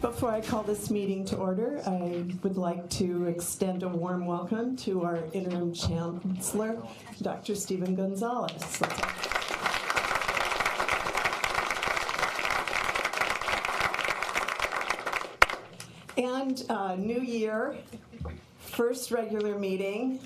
Before I call this meeting to order, I would like to extend a warm welcome to our interim chancellor, Dr. Stephen Gonzalez. And new year, first regular meeting.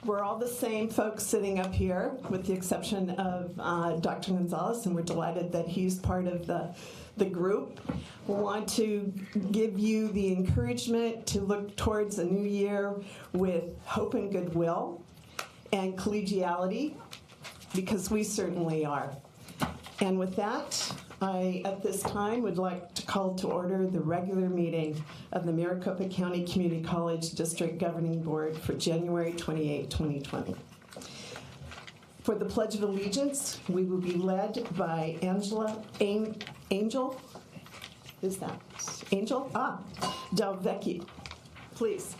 We're all the same folks sitting up here, with the exception of Dr. Gonzalez, and we're delighted that he's part of the group. We want to give you the encouragement to look towards a new year with hope and goodwill and collegiality, because we certainly are. And with that, I, at this time, would like to call to order the regular meeting of the Maricopa County Community College District Governing Board for January 28, 2020. For the Pledge of Allegiance, we will be led by Angel Del Vecchio. Please.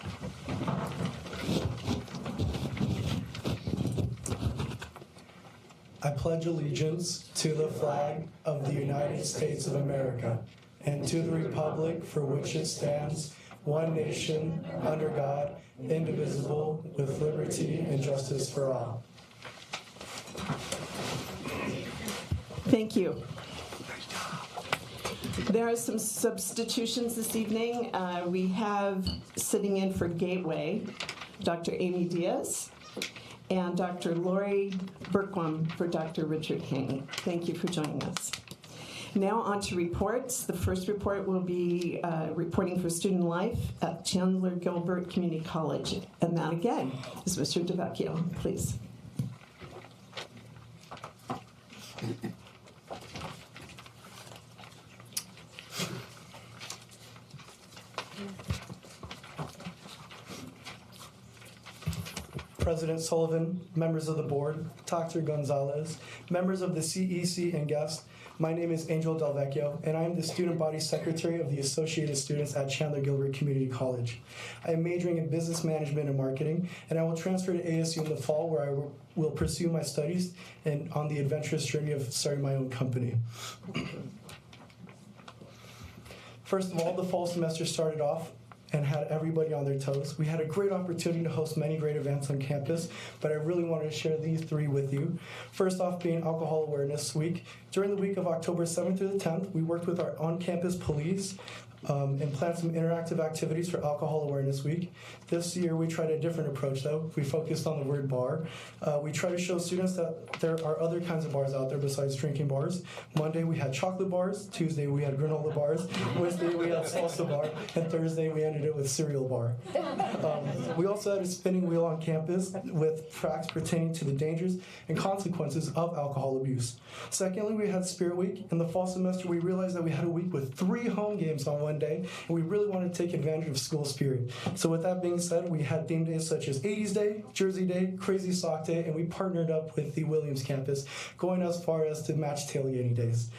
I pledge allegiance to the flag of the United States of America and to the republic for which it stands, one nation, under God, indivisible, with liberty and justice for all. Thank you. There are some substitutions this evening. We have sitting in for Gateway, Dr. Amy Diaz, and Dr. Lori Berkwam for Dr. Richard Haney. Thank you for joining us. Now on to reports. The first report will be reporting for student life at Chandler Gilbert Community College. And that again is Mr. DeVecchio, please. President Sullivan, members of the board, Dr. Gonzalez, members of the CEC and guests, my name is Angel Del Vecchio, and I am the Student Body Secretary of the Associated Students at Chandler Gilbert Community College. I am majoring in Business Management and Marketing, and I will transfer to ASU in the fall, where I will pursue my studies and on the adventurous journey of starting my own company. First of all, the fall semester started off and had everybody on their toes. We had a great opportunity to host many great events on campus, but I really wanted to share these three with you. First off being Alcohol Awareness Week. During the week of October 7th through the 10th, we worked with our on-campus police and planned some interactive activities for Alcohol Awareness Week. This year we tried a different approach though. We focused on the word bar. We try to show students that there are other kinds of bars out there besides drinking bars. Monday we had chocolate bars, Tuesday we had granola bars, Wednesday we had salsa bar, and Thursday we ended it with cereal bar. We also had a spinning wheel on campus with tracks pertaining to the dangers and consequences of alcohol abuse. Secondly, we had Spirit Week. In the fall semester we realized that we had a week with 3 home games on one day, and we really wanted to take advantage of school spirit. So with that being said, we had theme days such as 80s Day, Jersey Day, Crazy Sock Day, and we partnered up with the Williams campus, going as far as to match tailgating days.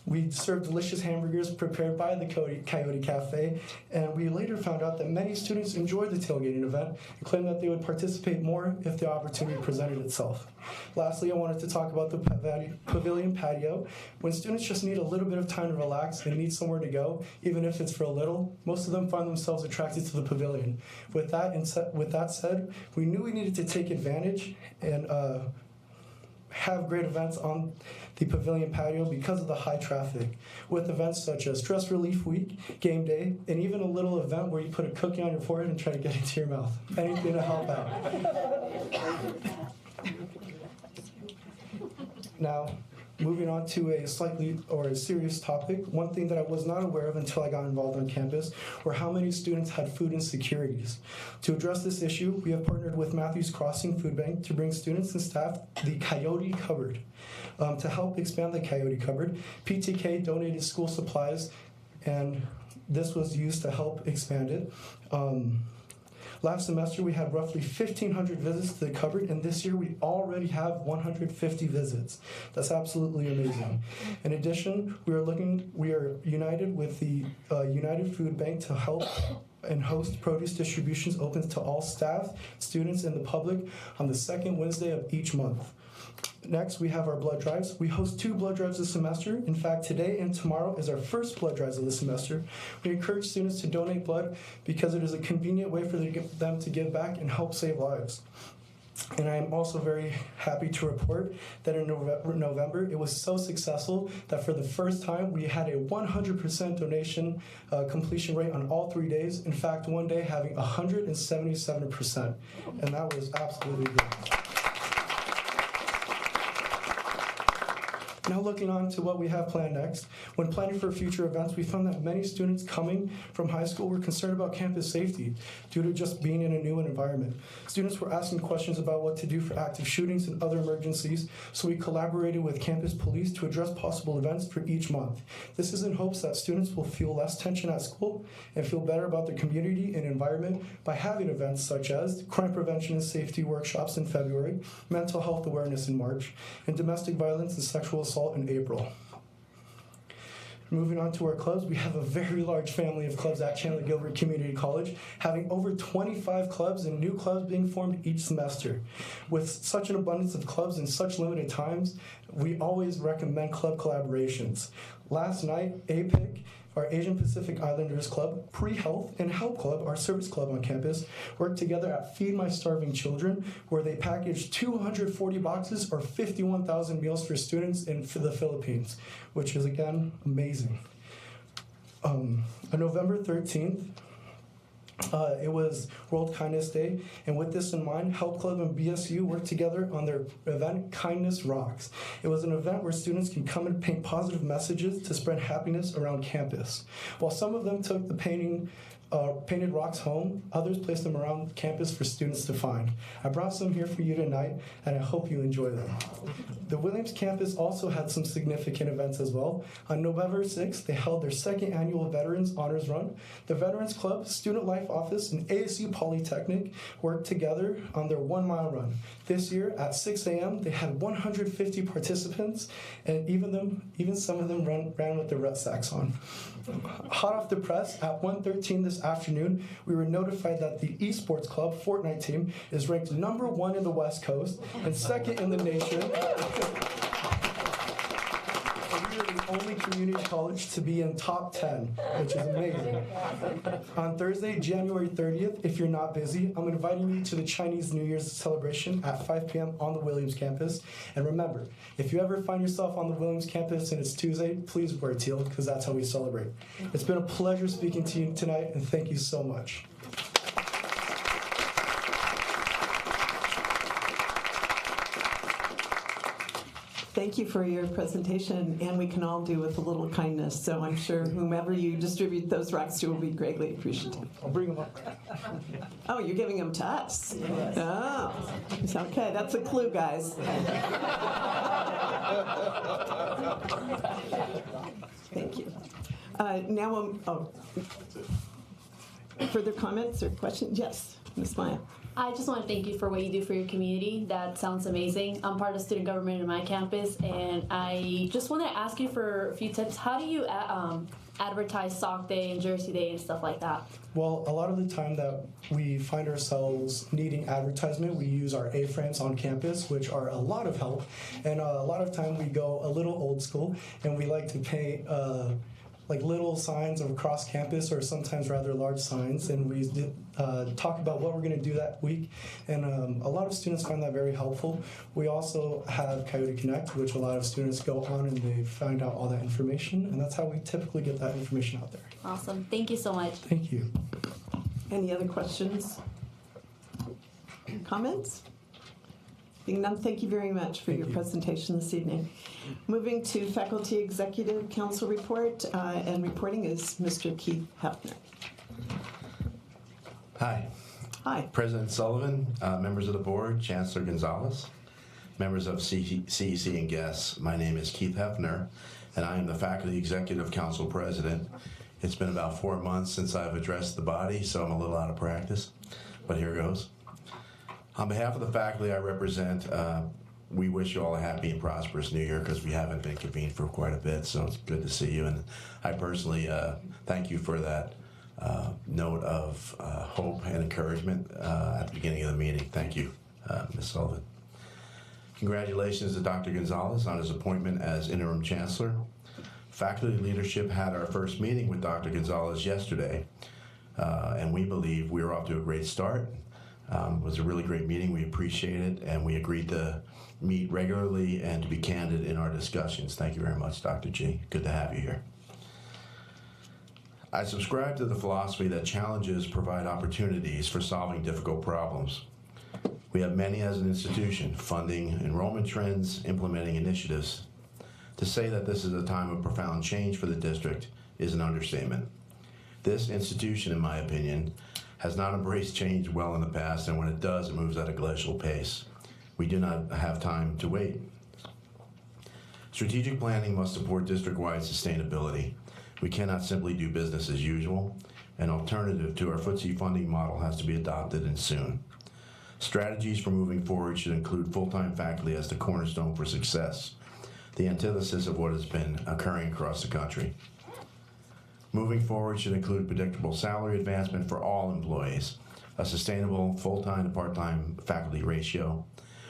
We served delicious hamburgers prepared by the Coyote Cafe, and we later found out that many students enjoyed the tailgating event and claimed that they would participate more if the opportunity presented itself. Lastly, I wanted to talk about the pavilion patio. When students just need a little bit of time to relax and need somewhere to go, even if it's for a little, most of them find themselves attracted to the pavilion. With that said, we knew we needed to take advantage and have great events on the pavilion patio because of the high traffic, with events such as Stress Relief Week, Game Day, and even a little event where you put a cookie on your forehead and try to get it into your mouth. Anything to help out. Now, moving on to a serious topic, one thing that I was not aware of until I got involved on campus were how many students had food insecurities. To address this issue, we have partnered with Matthews Crossing Food Bank to bring students and staff the Coyote Cupboard. To help expand the Coyote Cupboard, PTK donated school supplies, and this was used to help expand it. Last semester, we had roughly 1,500 visits to the cupboard, and this year we already have 150 visits. That's absolutely amazing. In addition, we are united with the United Food Bank to help and host produce distributions open to all staff, students, and the public on the second Wednesday of each month. Next, we have our blood drives. We host 2 blood drives this semester. In fact, today and tomorrow is our first blood drives of the semester. We encourage students to donate blood because it is a convenient way for them to give back and help save lives. And I am also very happy to report that in November, it was so successful that for the first time, we had a 100% donation completion rate on all 3 days. In fact, one day having 177%. And that was absolutely great. Now looking on to what we have planned next. When planning for future events, we found that many students coming from high school were concerned about campus safety due to just being in a new environment. Students were asking questions about what to do for active shootings and other emergencies, so we collaborated with campus police to address possible events for each month. This is in hopes that students will feel less tension at school and feel better about their community and environment by having events such as crime prevention and safety workshops in February, mental health awareness in March, and domestic violence and sexual assault in April. Moving on to our clubs, we have a very large family of clubs at Chandler Gilbert Community College, having over 25 clubs and new clubs being formed each semester. With such an abundance of clubs in such limited times, we always recommend club collaborations. Last night, APIC, our Asian Pacific Islanders Club, Pre-Health, and Help Club, our service club on campus, worked together at Feed My Starving Children, where they packaged 240 boxes or 51,000 meals for students in the Philippines, which is, again, amazing. On November 13th, it was World Kindness Day, and with this in mind, Help Club and BSU worked together on their event, Kindness Rocks. It was an event where students can come and paint positive messages to spread happiness around campus. While some of them took the painted rocks home, others placed them around campus for students to find. I brought some here for you tonight, and I hope you enjoy them. The Williams campus also had some significant events as well. On November 6th, they held their 2nd annual Veterans Honors Run. The Veterans Club, Student Life Office, and ASU Polytechnic worked together on their 1-mile run. This year, at 6 a.m., they had 150 participants, and even some of them ran with their rucksacks on. Hot off the press, at 1:13 this afternoon, we were notified that the esports club Fortnite team is ranked #1 in the West Coast and 2nd in the nation. We are the only community college to be in top 10, which is amazing. On Thursday, January 30th, if you're not busy, I'm inviting you to the Chinese New Year's celebration at 5 p.m. on the Williams campus. And remember, if you ever find yourself on the Williams campus and it's Tuesday, please wear teal, because that's how we celebrate. It's been a pleasure speaking to you tonight, and thank you so much. Thank you for your presentation, and we can all do with a little kindness, so I'm sure whomever you distribute those rocks to will be greatly appreciative. I'll bring them up. Oh, you're giving them to us? Yes. Oh, okay, that's a clue, guys. Thank you. Further comments or questions? Yes, Ms. Maya. I just want to thank you for what you do for your community. That sounds amazing. I'm part of student government in my campus, and I just want to ask you for a few tips. How do you advertise Sock Day and Jersey Day and stuff like that? Well, a lot of the time that we find ourselves needing advertisement, we use our A-frames on campus, which are a lot of help. And a lot of time we go a little old school, and we like to paint like little signs across campus, or sometimes rather large signs, and we talk about what we're going to do that week, and a lot of students find that very helpful. We also have Coyote Connect, which a lot of students go on and they find out all that information, and that's how we typically get that information out there. Awesome. Thank you so much. Thank you. Any other questions? Comments? Being none, thank you very much for your presentation this evening. Moving to Faculty Executive Council report, and reporting is Mr. Keith Hefner. Hi. Hi. President Sullivan, members of the board, Chancellor Gonzalez, members of CEC and guests. My name is Keith Hefner, and I am the Faculty Executive Council President. It's been about 4 months since I've addressed the body, so I'm a little out of practice, but here goes. On behalf of the faculty I represent, we wish you all a happy and prosperous New Year, because we haven't been convened for quite a bit, so it's good to see you. And I personally thank you for that note of hope and encouragement at the beginning of the meeting. Thank you, Ms. Sullivan. Congratulations to Dr. Gonzalez on his appointment as interim chancellor. Faculty leadership had our first meeting with Dr. Gonzalez yesterday, and we believe we are off to a great start. It was a really great meeting. We appreciate it, and we agreed to meet regularly and to be candid in our discussions. Thank you very much, Dr. G. Good to have you here. I subscribe to the philosophy that challenges provide opportunities for solving difficult problems. We have many as an institution, funding enrollment trends, implementing initiatives. To say that this is a time of profound change for the district is an understatement. This institution, in my opinion, has not embraced change well in the past, and when it does, it moves at a glacial pace. We do not have time to wait. Strategic planning must support district-wide sustainability. We cannot simply do business as usual. An alternative to our FTSE funding model has to be adopted, and soon. Strategies for moving forward should include full-time faculty as the cornerstone for success, the antithesis of what has been occurring across the country. Moving forward should include predictable salary advancement for all employees, a sustainable full-time to part-time faculty ratio,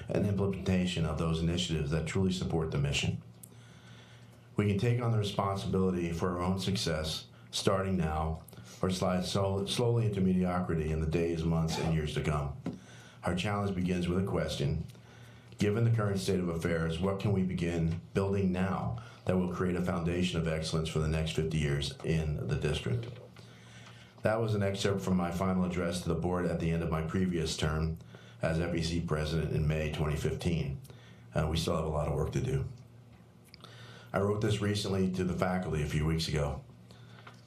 and implementation of those initiatives that truly support the mission. We can take on the responsibility for our own success starting now, or slide slowly into mediocrity in the days, months, and years to come. Our challenge begins with a question. Given the current state of affairs, what can we begin building now that will create a foundation of excellence for the next 50 years in the district? That was an excerpt from my final address to the board at the end of my previous term as FEC president in May 2015. We still have a lot of work to do. I wrote this recently to the faculty a few weeks ago.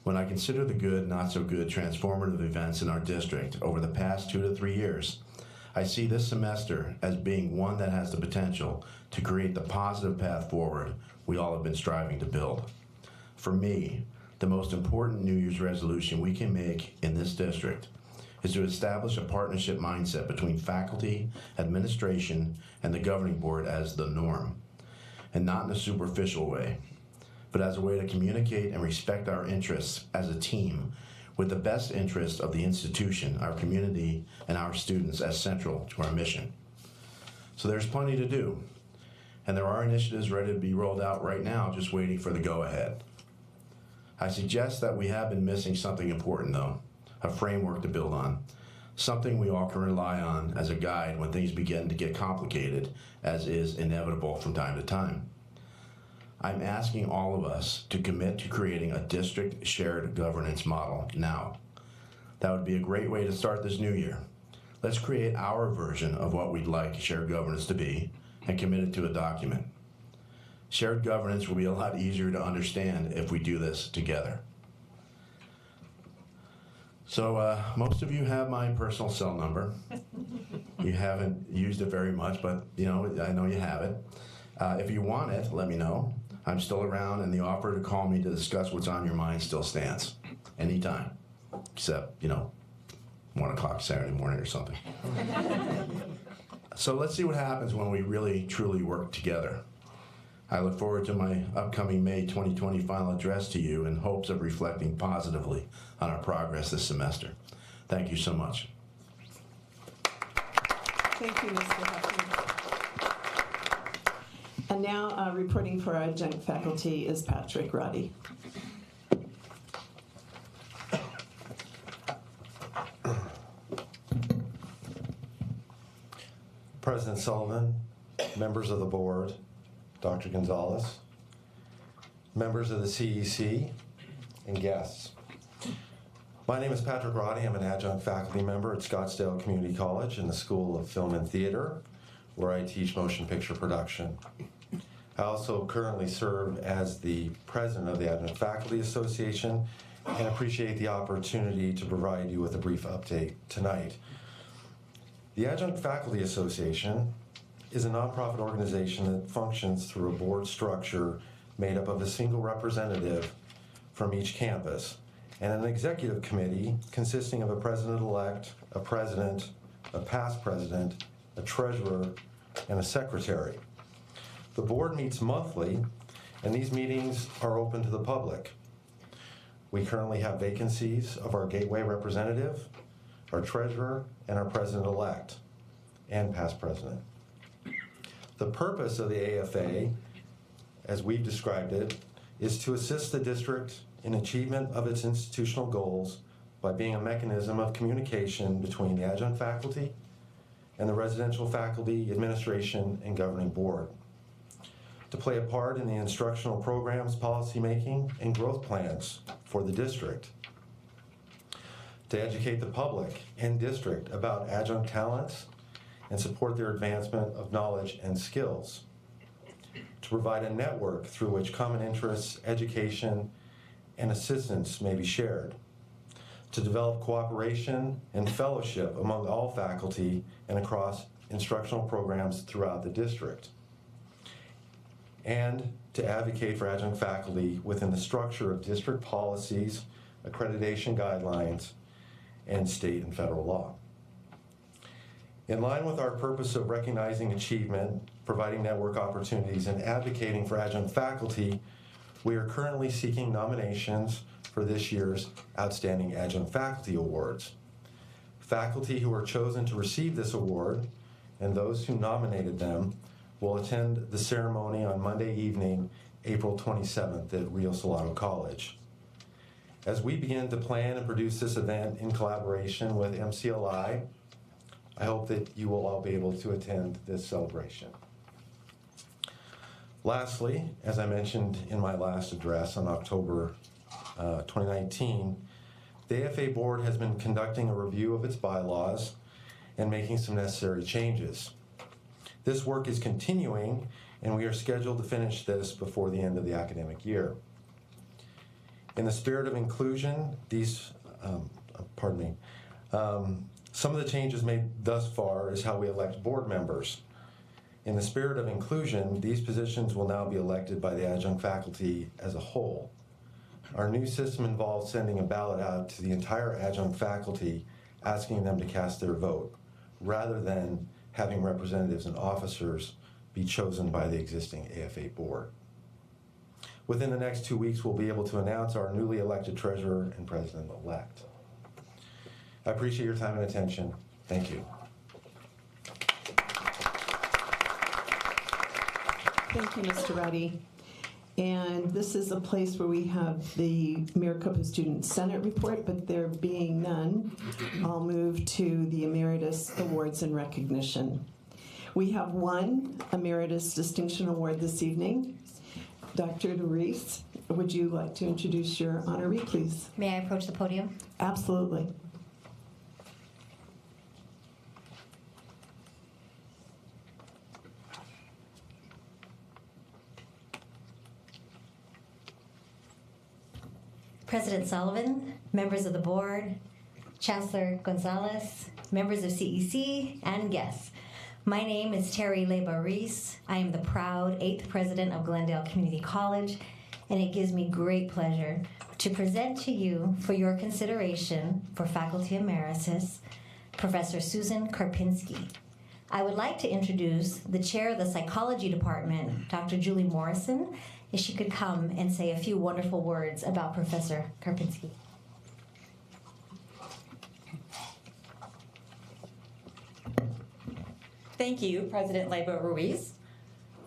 When I consider the good, not so good, transformative events in our district over the past 2 to 3 years, I see this semester as being one that has the potential to create the positive path forward we all have been striving to build. For me, the most important New Year's resolution we can make in this district is to establish a partnership mindset between faculty, administration, and the governing board as the norm, and not in a superficial way, but as a way to communicate and respect our interests as a team with the best interest of the institution, our community, and our students as central to our mission. So there's plenty to do, and there are initiatives ready to be rolled out right now, just waiting for the go-ahead. I suggest that we have been missing something important, though, a framework to build on, something we all can rely on as a guide when things begin to get complicated, as is inevitable from time to time. I'm asking all of us to commit to creating a district shared governance model now. That would be a great way to start this new year. Let's create our version of what we'd like shared governance to be and commit it to a document. Shared governance will be a lot easier to understand if we do this together. So most of you have my personal cell number. You haven't used it very much, but I know you have it. If you want it, let me know. I'm still around, and the offer to call me to discuss what's on your mind still stands. Anytime, except 1 o'clock Saturday morning or something. So let's see what happens when we really, truly work together. I look forward to my upcoming May 2020 final address to you in hopes of reflecting positively on our progress this semester. Thank you so much. Thank you, Mr. Huffman. And now reporting for our adjunct faculty is Patrick Roddy. President Sullivan, members of the board, Dr. Gonzalez, members of the CEC, and guests. My name is Patrick Roddy. I'm an adjunct faculty member at Scottsdale Community College in the School of Film and Theater, where I teach motion picture production. I also currently serve as the president of the Adjunct Faculty Association and appreciate the opportunity to provide you with a brief update tonight. The Adjunct Faculty Association is a nonprofit organization that functions through a board structure made up of a single representative from each campus and an executive committee consisting of a president-elect, a president, a past president, a treasurer, and a secretary. The board meets monthly, and these meetings are open to the public. We currently have vacancies of our gateway representative, our treasurer, and our president-elect, and past president. The purpose of the AFA, as we've described it, is to assist the district in achievement of its institutional goals by being a mechanism of communication between the adjunct faculty and the residential faculty, administration, and governing board. To play a part in the instructional programs, policymaking, and growth plans for the district. To educate the public and district about adjunct talents and support their advancement of knowledge and skills. To provide a network through which common interests, education, and assistance may be shared. To develop cooperation and fellowship among all faculty and across instructional programs throughout the district. And to advocate for adjunct faculty within the structure of district policies, accreditation guidelines, and state and federal law. In line with our purpose of recognizing achievement, providing network opportunities, and advocating for adjunct faculty, we are currently seeking nominations for this year's Outstanding Adjunct Faculty Awards. Faculty who are chosen to receive this award and those who nominated them will attend the ceremony on Monday evening, April 27th at Rio Salado College. As we begin to plan and produce this event in collaboration with MCLI, I hope that you will all be able to attend this celebration. Lastly, as I mentioned in my last address on October 2019, the AFA Board has been conducting a review of its bylaws and making some necessary changes. This work is continuing, and we are scheduled to finish this before the end of the academic year. In the spirit of inclusion, some of the changes made thus far is how we elect board members. In the spirit of inclusion, these positions will now be elected by the adjunct faculty as a whole. Our new system involves sending a ballot out to the entire adjunct faculty, asking them to cast their vote, rather than having representatives and officers be chosen by the existing AFA board. Within the next 2 weeks, we'll be able to announce our newly elected treasurer and president-elect. I appreciate your time and attention. Thank you. Thank you, Mr. Ruddy. And this is a place where we have the Maricopa Student Senate report, but there being none, I'll move to the Emeritus Awards and Recognition. We have one Emeritus Distinction Award this evening. Dr. DeReese, would you like to introduce your honoree, please? May I approach the podium? Absolutely. President Sullivan, members of the board, Chancellor Gonzalez, members of CEC, and guests. My name is Terry Leyba-Reese. I am the proud 8th president of Glendale Community College, and it gives me great pleasure to present to you for your consideration for Faculty Emeritus, Professor Susan Karpinski. I would like to introduce the chair of the Psychology Department, Dr. Julie Morrison, if she could come and say a few wonderful words about Professor Karpinski. Thank you, President Leyba-Ruiz,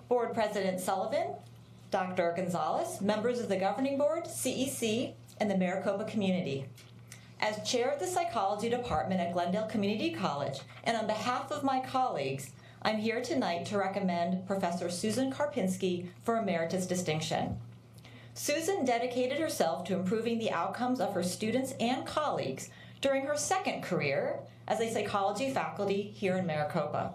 Board President Sullivan, Dr. Gonzalez, members of the Governing Board, CEC, and the Maricopa community. As chair of the Psychology Department at Glendale Community College, and on behalf of my colleagues, I'm here tonight to recommend Professor Susan Karpinski for Emeritus Distinction. Susan dedicated herself to improving the outcomes of her students and colleagues during her second career as a psychology faculty here in Maricopa.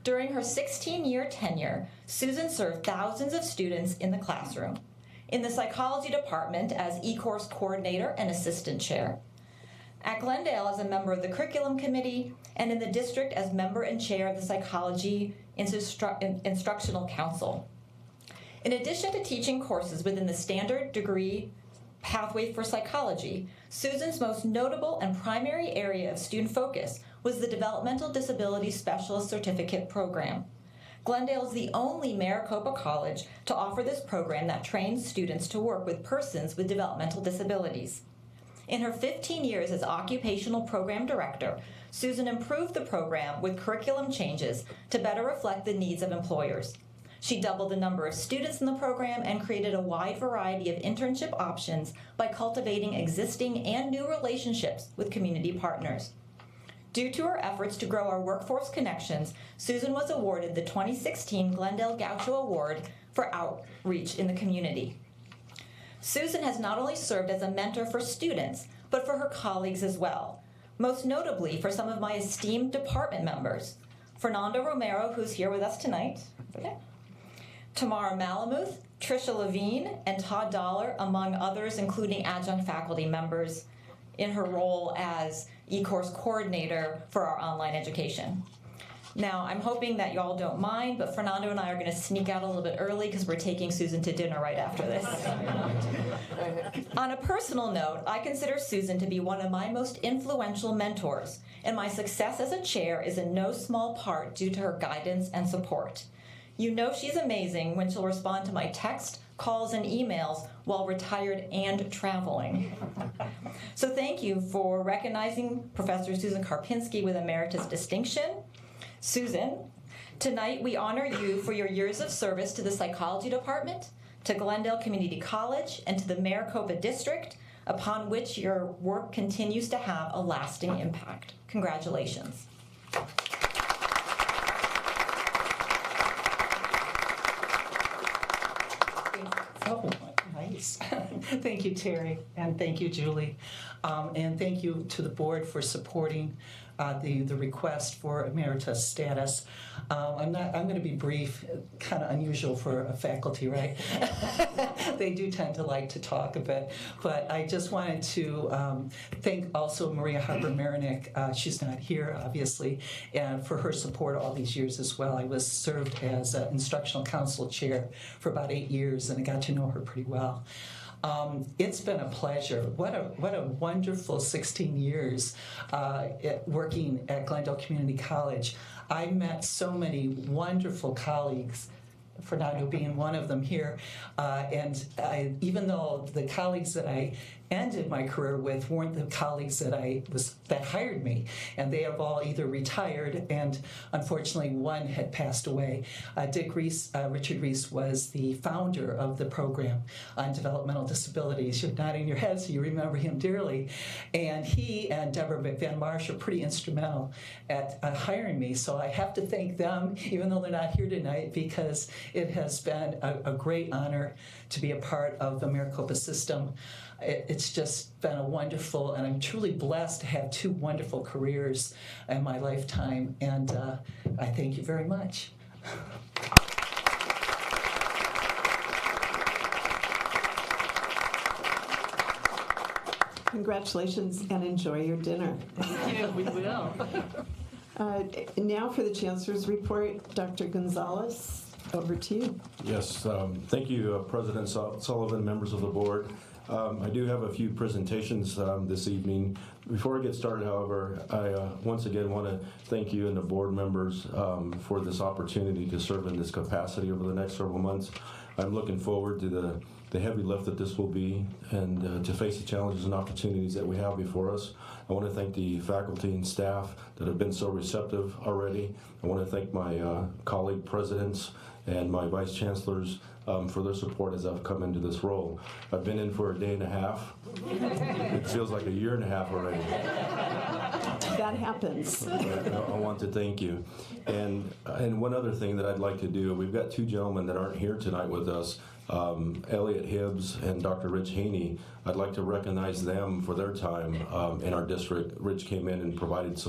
During her 16-year tenure, Susan served thousands of students in the classroom, in the psychology department as e-course coordinator and assistant chair, at Glendale as a member of the curriculum committee, and in the district as member and chair of the Psychology Instructional Council. In addition to teaching courses within the standard degree pathway for psychology, Susan's most notable and primary area of student focus was the Developmental Disability Specialist Certificate Program. Glendale is the only Maricopa college to offer this program that trains students to work with persons with developmental disabilities. In her 15 years as Occupational Program Director, Susan improved the program with curriculum changes to better reflect the needs of employers. She doubled the number of students in the program and created a wide variety of internship options by cultivating existing and new relationships with community partners. Due to her efforts to grow our workforce connections, Susan was awarded the 2016 Glendale Gaucho Award for outreach in the community. Susan has not only served as a mentor for students, but for her colleagues as well, most notably for some of my esteemed department members, Fernando Romero, who's here with us tonight, okay. Tamara Malamuth, Tricia Levine, and Todd Dollar, among others, including adjunct faculty members in her role as e-course coordinator for our online education. Now, I'm hoping that y'all don't mind, but Fernando and I are going to sneak out a little bit early because we're taking Susan to dinner right after this. On a personal note, I consider Susan to be one of my most influential mentors, and my success as a chair is in no small part due to her guidance and support. You know she's amazing when she'll respond to my text, calls, and emails while retired and traveling. So thank you for recognizing Professor Susan Karpinski with Emeritus Distinction. Susan, tonight we honor you for your years of service to the Psychology Department, to Glendale Community College, and to the Maricopa District, upon which your work continues to have a lasting impact. Congratulations. Oh, nice. Thank you, Terry, and thank you, Julie. And thank you to the board for supporting the request for emeritus status. I'm going to be brief, kind of unusual for a faculty, right? They do tend to like to talk a bit, but I just wanted to thank also Maria Harper-Marinick. She's not here, obviously, and for her support all these years as well. I was served as instructional council chair for about 8 years, and I got to know her pretty well. It's been a pleasure. What a wonderful 16 years working at Glendale Community College. I met so many wonderful colleagues, Fernando being one of them here, and even though the colleagues that I ended my career with weren't the colleagues that hired me, and they have all either retired, and unfortunately one had passed away. Richard Reese was the founder of the program on developmental disabilities. You're nodding your head, so you remember him dearly. And he and Deborah Van Marsh are pretty instrumental at hiring me, so I have to thank them, even though they're not here tonight, because it has been a great honor to be a part of the Maricopa system. It's just been a wonderful, and I'm truly blessed to have 2 wonderful careers in my lifetime, and I thank you very much. Congratulations and enjoy your dinner. Thank you, we will. Now for the Chancellor's report, Dr. Gonzalez, over to you. Yes, thank you, President Sullivan, members of the board. I do have a few presentations this evening. Before I get started, however, I once again want to thank you and the board members for this opportunity to serve in this capacity over the next several months. I'm looking forward to the heavy lift that this will be, and to face the challenges and opportunities that we have before us. I want to thank the faculty and staff that have been so receptive already. I want to thank my colleague presidents and my vice chancellors for their support as I've come into this role. I've been in for a day and a half. It feels like a year and a half already. That happens. I want to thank you. And one other thing that I'd like to do, we've got 2 gentlemen that aren't here tonight with us, Elliot Hibbs and Dr. Rich Haney. I'd like to recognize them for their time in our district. Rich came in and provided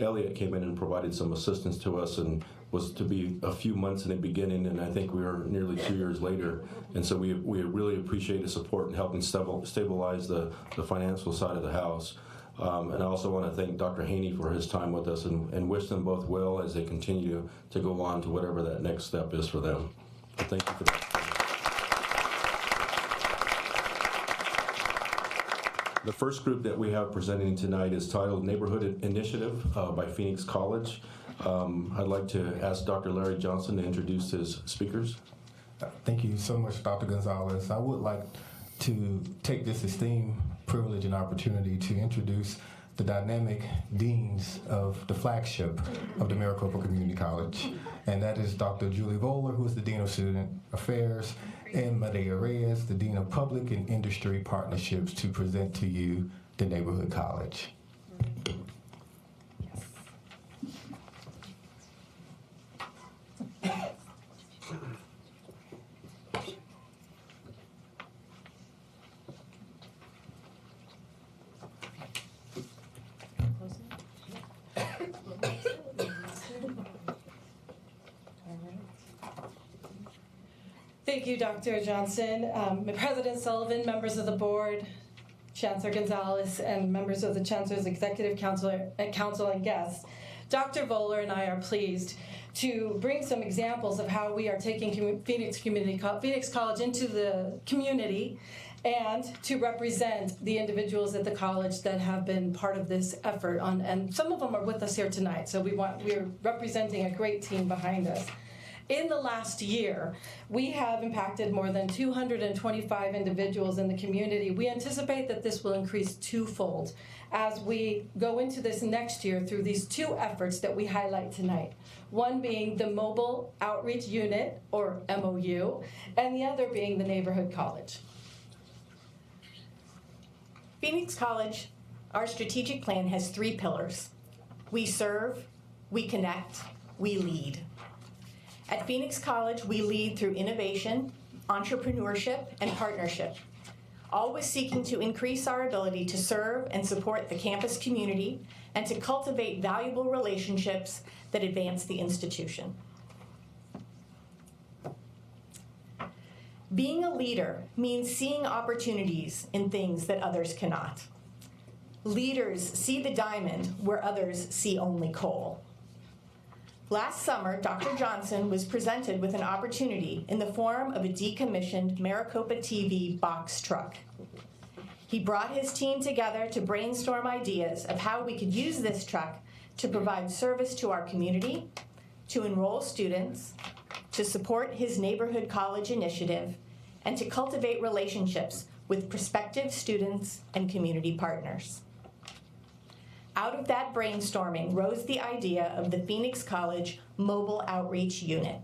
Elliot came in and provided some assistance to us, and was to be a few months in the beginning, and I think we are nearly 2 years later. And so we really appreciate the support in helping stabilize the financial side of the house. And I also want to thank Dr. Haney for his time with us, and wish them both well as they continue to go on to whatever that next step is for them. So thank you for that. The first group that we have presenting tonight is titled Neighborhood Initiative by Phoenix College. I'd like to ask Dr. Larry Johnson to introduce his speakers. Thank you so much, Dr. Gonzalez. I would like to take this esteemed privilege and opportunity to introduce the dynamic deans of the flagship of the Maricopa Community College, and that is Dr. Julie Voller, who is the Dean of Student Affairs, and Medea Reyes, the Dean of Public and Industry Partnerships, to present to you the Neighborhood College. Thank you, Dr. Johnson, President Sullivan, members of the board, Chancellor Gonzalez, and members of the Chancellor's Executive Council and guests. Dr. Voller and I are pleased to bring some examples of how we are taking Phoenix College into the community and to represent the individuals at the college that have been part of this effort. And some of them are with us here tonight, so we're representing a great team behind us. In the last year, we have impacted more than 225 individuals in the community. We anticipate that this will increase twofold as we go into this next year through these two efforts that we highlight tonight. One being the Mobile Outreach Unit, or MOU, and the other being the Neighborhood College. Phoenix College, our strategic plan has 3 pillars. We serve, we connect, we lead. At Phoenix College, we lead through innovation, entrepreneurship, and partnership, always seeking to increase our ability to serve and support the campus community and to cultivate valuable relationships that advance the institution. Being a leader means seeing opportunities in things that others cannot. Leaders see the diamond where others see only coal. Last summer, Dr. Johnson was presented with an opportunity in the form of a decommissioned Maricopa TV box truck. He brought his team together to brainstorm ideas of how we could use this truck to provide service to our community, to enroll students, to support his neighborhood college initiative, and to cultivate relationships with prospective students and community partners. Out of that brainstorming rose the idea of the Phoenix College Mobile Outreach Unit,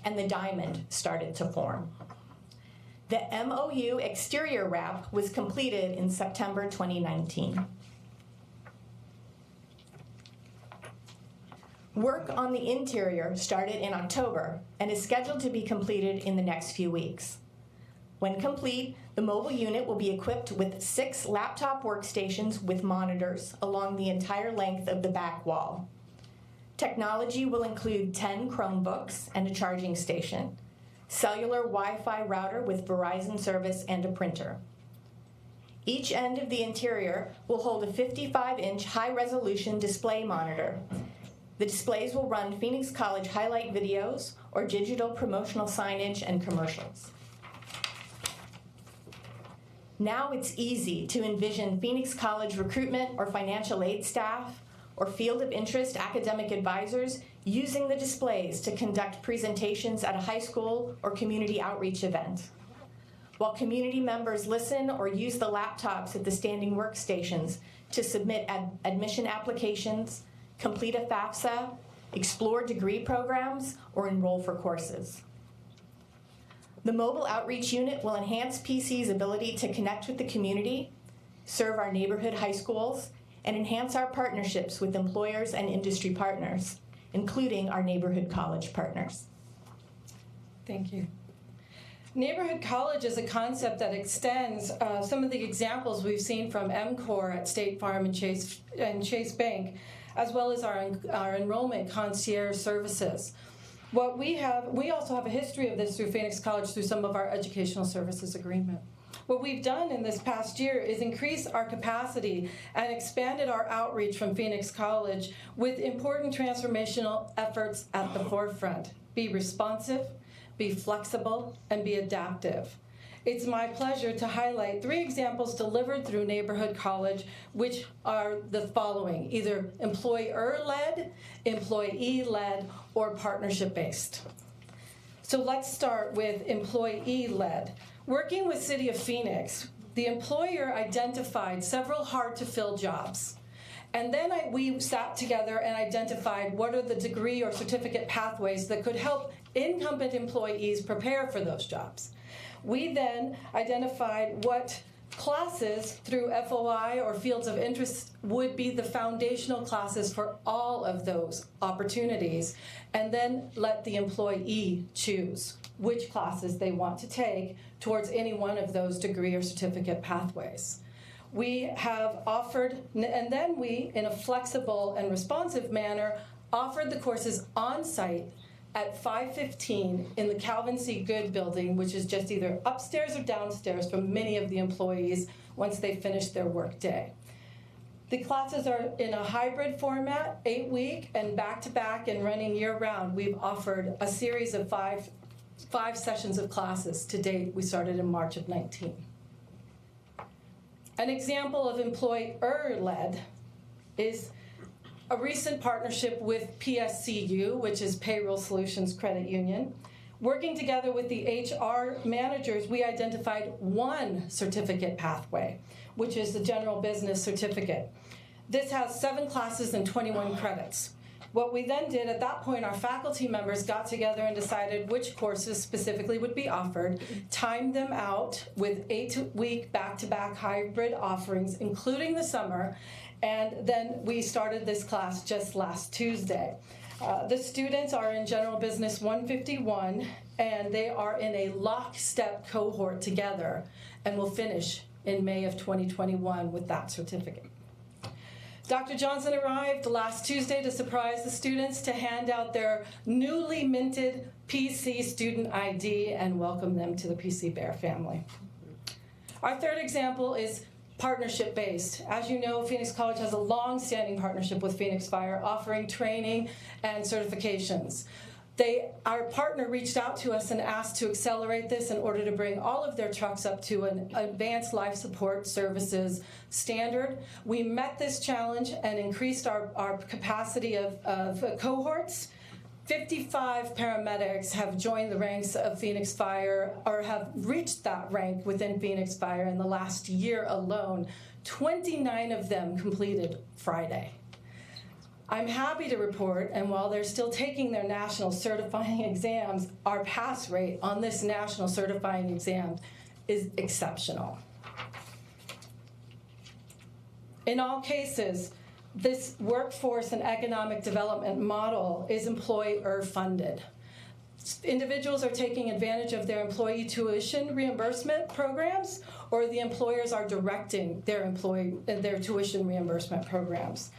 and the diamond started to form. The MOU exterior wrap was completed in September 2019. Work on the interior started in October and is scheduled to be completed in the next few weeks. When complete, the mobile unit will be equipped with 6 laptop workstations with monitors along the entire length of the back wall. Technology will include 10 Chromebooks and a charging station, cellular Wi-Fi router with Verizon service, and a printer. Each end of the interior will hold a 55-inch high-resolution display monitor. The displays will run Phoenix College highlight videos or digital promotional signage and commercials. Now it's easy to envision Phoenix College recruitment or financial aid staff or field of interest academic advisors using the displays to conduct presentations at a high school or community outreach event. While community members listen or use the laptops at the standing workstations to submit admission applications, complete a FAFSA, explore degree programs, or enroll for courses. The Mobile Outreach Unit will enhance PC's ability to connect with the community, serve our neighborhood high schools, and enhance our partnerships with employers and industry partners, including our neighborhood college partners. Thank you. Neighborhood college is a concept that extends some of the examples we've seen from MCOR at State Farm and Chase Bank, as well as our enrollment concierge services. We also have a history of this through Phoenix College through some of our educational services agreement. What we've done in this past year is increase our capacity and expanded our outreach from Phoenix College with important transformational efforts at the forefront. Be responsive, be flexible, and be adaptive. It's my pleasure to highlight 3 examples delivered through Neighborhood College, which are the following: either employer-led, employee-led, or partnership-based. So let's start with employee-led. Working with City of Phoenix, the employer identified several hard-to-fill jobs. And then we sat together and identified what are the degree or certificate pathways that could help incumbent employees prepare for those jobs. We then identified what classes through FOI or fields of interest would be the foundational classes for all of those opportunities, and then let the employee choose which classes they want to take towards any one of those degree or certificate pathways. We have offered, and then we, in a flexible and responsive manner, offered the courses on-site at 5:15 in the Calvin C. Good building, which is just either upstairs or downstairs for many of the employees once they finish their work day. The classes are in a hybrid format, 8-week and back-to-back and running year-round. We've offered a series of five sessions of classes to date. We started in March of 19. An example of employer-led is a recent partnership with PSCU, which is Payroll Solutions Credit Union. Working together with the HR managers, we identified one certificate pathway, which is the General Business Certificate. This has 7 classes and 21 credits. What we then did at that point, our faculty members got together and decided which courses specifically would be offered, timed them out with 8-week back-to-back hybrid offerings, including the summer, and then we started this class just last Tuesday. The students are in General Business 151, and they are in a lockstep cohort together, and will finish in May of 2021 with that certificate. Dr. Johnson arrived last Tuesday to surprise the students, to hand out their newly minted PC student ID and welcome them to the PC Bear family. Our third example is partnership-based. As you know, Phoenix College has a long-standing partnership with Phoenix Fire, offering training and certifications. Our partner reached out to us and asked to accelerate this in order to bring all of their trucks up to an advanced life support services standard. We met this challenge and increased our capacity of cohorts. 55 paramedics have joined the ranks of Phoenix Fire, or have reached that rank within Phoenix Fire in the last year alone. 29 of them completed Friday. I'm happy to report, and while they're still taking their national certifying exams, our pass rate on this national certifying exam is exceptional. In all cases, this workforce and economic development model is employer funded. Individuals are taking advantage of their employee tuition reimbursement programs, or the employers are directing their tuition reimbursement programs.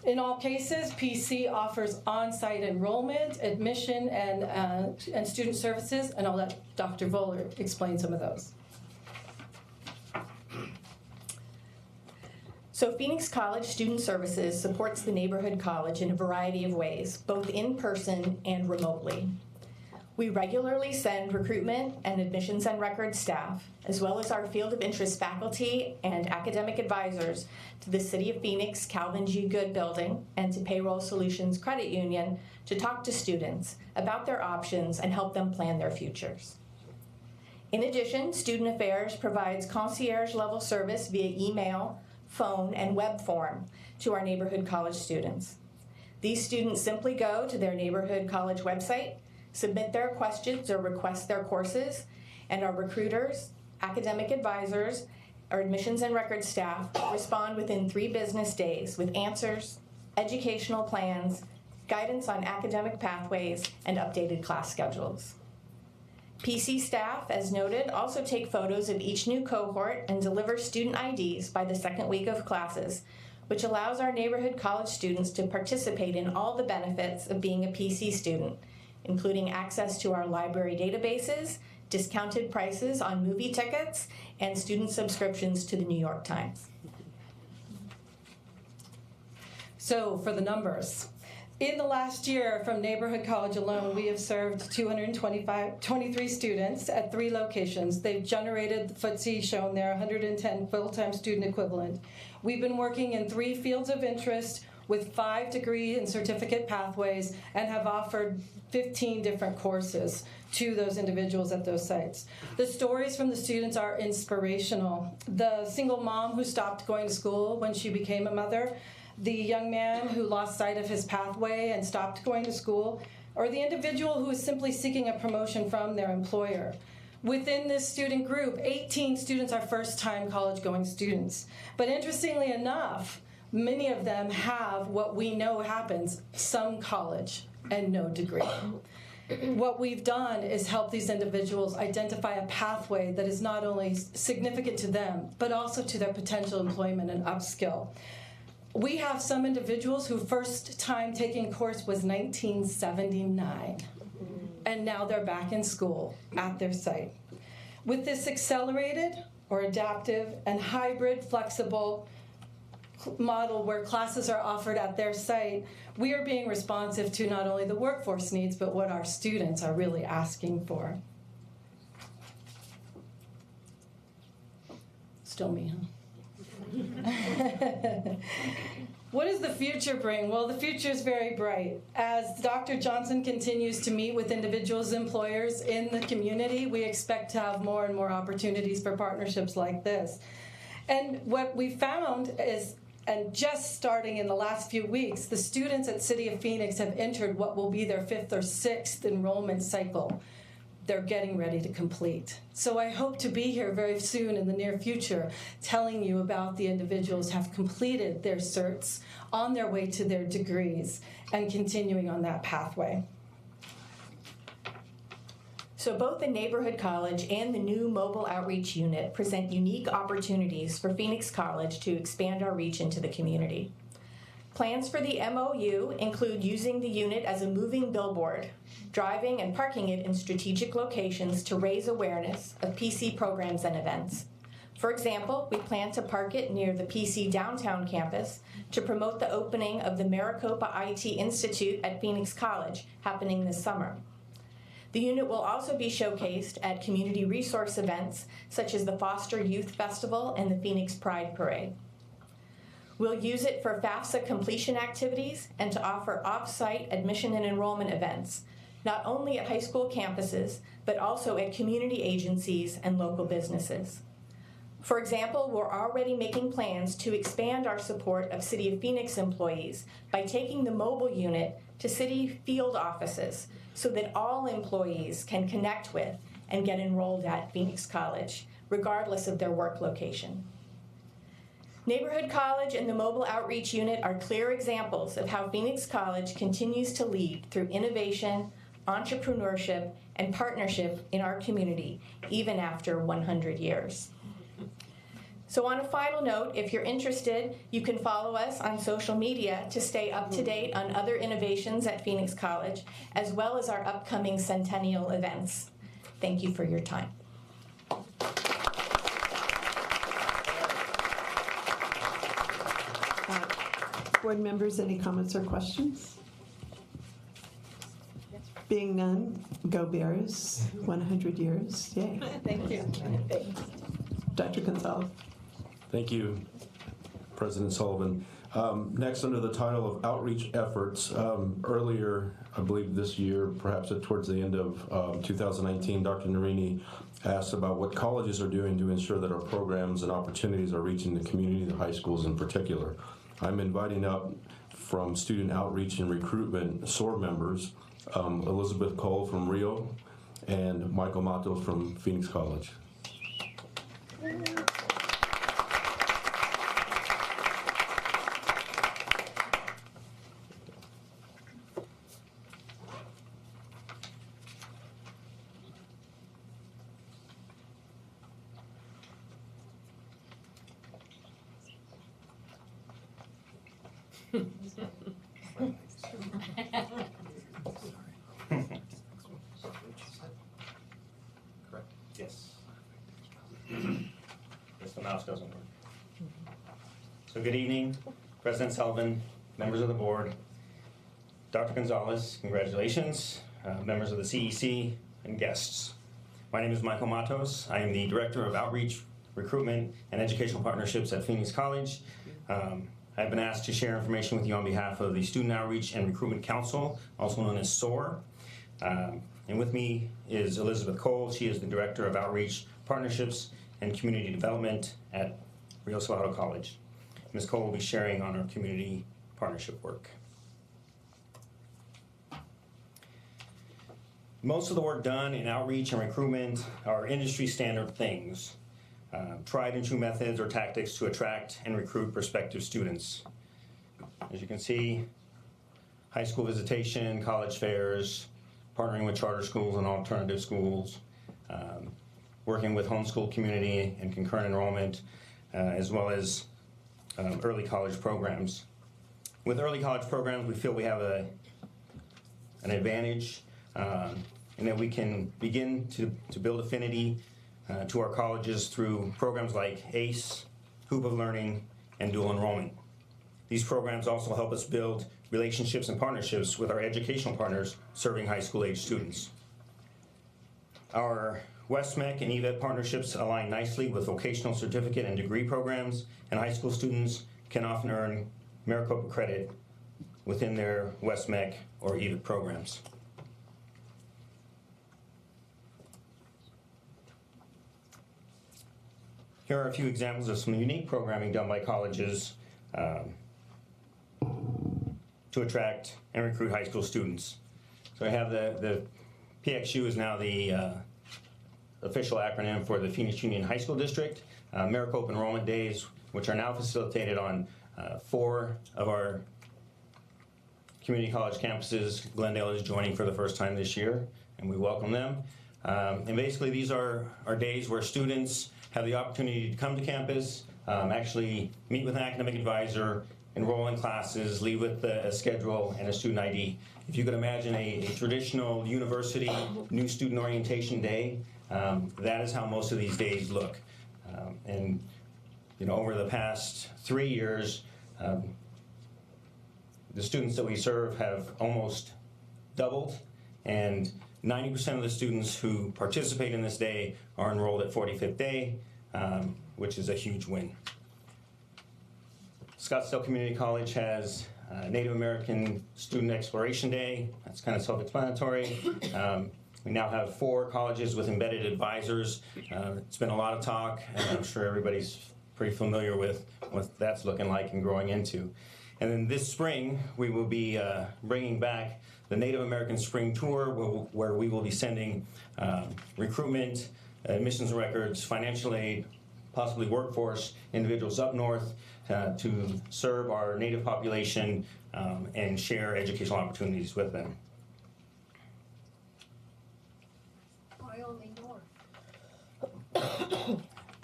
In all cases, PC offers on-site enrollment, admission, and student services, and I'll let Dr. Voller explain some of those. So Phoenix College Student Services supports the neighborhood college in a variety of ways, both in person and remotely. We regularly send recruitment and admissions and records staff, as well as our field of interest faculty and academic advisors, to the City of Phoenix Calvin G. Good building and to Payroll Solutions Credit Union to talk to students about their options and help them plan their futures. In addition, Student Affairs provides concierge-level service via email, phone, and web form to our neighborhood college students. These students simply go to their neighborhood college website, submit their questions or request their courses, and our recruiters, academic advisors, our admissions and records staff respond within 3 business days with answers, educational plans, guidance on academic pathways, and updated class schedules. PC staff, as noted, also take photos of each new cohort and deliver student IDs by the 2nd week of classes, which allows our neighborhood college students to participate in all the benefits of being a PC student, including access to our library databases, discounted prices on movie tickets, and student subscriptions to the New York Times. So for the numbers. In the last year, from Neighborhood College alone, we have served 23 students at 3 locations. They've generated, the FTSE shown there, 110 full-time student equivalent. We've been working in 3 fields of interest, with 5 degree and certificate pathways and have offered 15 different courses to those individuals at those sites. The stories from the students are inspirational. The single mom who stopped going to school when she became a mother, the young man who lost sight of his pathway and stopped going to school, or the individual who is simply seeking a promotion from their employer. Within this student group, 18 students are first-time college-going students. But interestingly enough, many of them have what we know happens, some college and no degree. What we've done is help these individuals identify a pathway that is not only significant to them, but also to their potential employment and upskill. We have some individuals who first time taking course was 1979, and now they're back in school at their site. With this accelerated or adaptive and hybrid flexible model where classes are offered at their site, we are being responsive to not only the workforce needs, but what our students are really asking for. Still me, huh? What does the future bring? Well, the future is very bright. As Dr. Johnson continues to meet with individuals, employers in the community, we expect to have more and more opportunities for partnerships like this. And what we found is, and just starting in the last few weeks, the students at City of Phoenix have entered what will be their 5th or 6th enrollment cycle. They're getting ready to complete. So I hope to be here very soon in the near future telling you about the individuals who have completed their certs on their way to their degrees and continuing on that pathway. So both the Neighborhood College and the new Mobile Outreach Unit present unique opportunities for Phoenix College to expand our reach into the community. Plans for the MOU include using the unit as a moving billboard, driving and parking it in strategic locations to raise awareness of PC programs and events. For example, we plan to park it near the PC downtown campus to promote the opening of the Maricopa IT Institute at Phoenix College, happening this summer. The unit will also be showcased at community resource events such as the Foster Youth Festival and the Phoenix Pride Parade. We'll use it for FAFSA completion activities and to offer off-site admission and enrollment events, not only at high school campuses, but also at community agencies and local businesses. For example, we're already making plans to expand our support of City of Phoenix employees by taking the mobile unit to city field offices so that all employees can connect with and get enrolled at Phoenix College, regardless of their work location. Neighborhood College and the Mobile Outreach Unit are clear examples of how Phoenix College continues to lead through innovation, entrepreneurship, and partnership in our community, even after 100 years. So on a final note, if you're interested, you can follow us on social media to stay up to date on other innovations at Phoenix College, as well as our upcoming centennial events. Thank you for your time. Board members, any comments or questions? Being none, go Bears, 100 years, yay. Thank you. Dr. Gonzalez. Thank you, President Sullivan. Next, under the title of Outreach Efforts, earlier, I believe this year, perhaps towards the end of 2019, Dr. Narini asked about what colleges are doing to ensure that our programs and opportunities are reaching the community, the high schools in particular. I'm inviting up from Student Outreach and Recruitment SOAR members, Elizabeth Cole from Rio and Michael Matos from Phoenix College. Yes. Yes, the mouse doesn't work. So good evening, President Sullivan, members of the board, Dr. Gonzalez, congratulations, members of the CEC, and guests. My name is Michael Matos. I am the Director of Outreach, Recruitment, and Educational Partnerships at Phoenix College. I've been asked to share information with you on behalf of the Student Outreach and Recruitment Council, also known as SOAR. And with me is Elizabeth Cole. She is the Director of Outreach, Partnerships, and Community Development at Rio Salado College. Ms. Cole will be sharing on our community partnership work. Most of the work done in outreach and recruitment are industry standard things, tried and true methods or tactics to attract and recruit prospective students. As you can see, high school visitation, college fairs, partnering with charter schools and alternative schools, working with homeschool community and concurrent enrollment, as well as early college programs. With early college programs, we feel we have an advantage in that we can begin to build affinity to our colleges through programs like ACE, Hoop of Learning, and dual enrollment. These programs also help us build relationships and partnerships with our educational partners serving high school age students. Our WestMec and EVET partnerships align nicely with vocational certificate and degree programs, and high school students can often earn Maricopa credit within their WestMec or EVET programs. Here are a few examples of some unique programming done by colleges to attract and recruit high school students. So I have the PXU is now the official acronym for the Phoenix Union High School District. Maricopa Enrollment Days, which are now facilitated on 4 of our community college campuses. Glendale is joining for the first time this year, and we welcome them. And basically these are days where students have the opportunity to come to campus, actually meet with an academic advisor, enroll in classes, leave with a schedule and a student ID. If you could imagine a traditional university new student orientation day, that is how most of these days look. And over the past 3 years, the students that we serve have almost doubled, and 90% of the students who participate in this day are enrolled at 45th day, which is a huge win. Scottsdale Community College has Native American Student Exploration Day. That's kind of self-explanatory. We now have 4 colleges with embedded advisors. It's been a lot of talk, and I'm sure everybody's pretty familiar with what that's looking like and growing into. And then this spring, we will be bringing back the Native American Spring Tour, where we will be sending recruitment, admissions records, financial aid, possibly workforce individuals up north to serve our Native population and share educational opportunities with them. Why only north?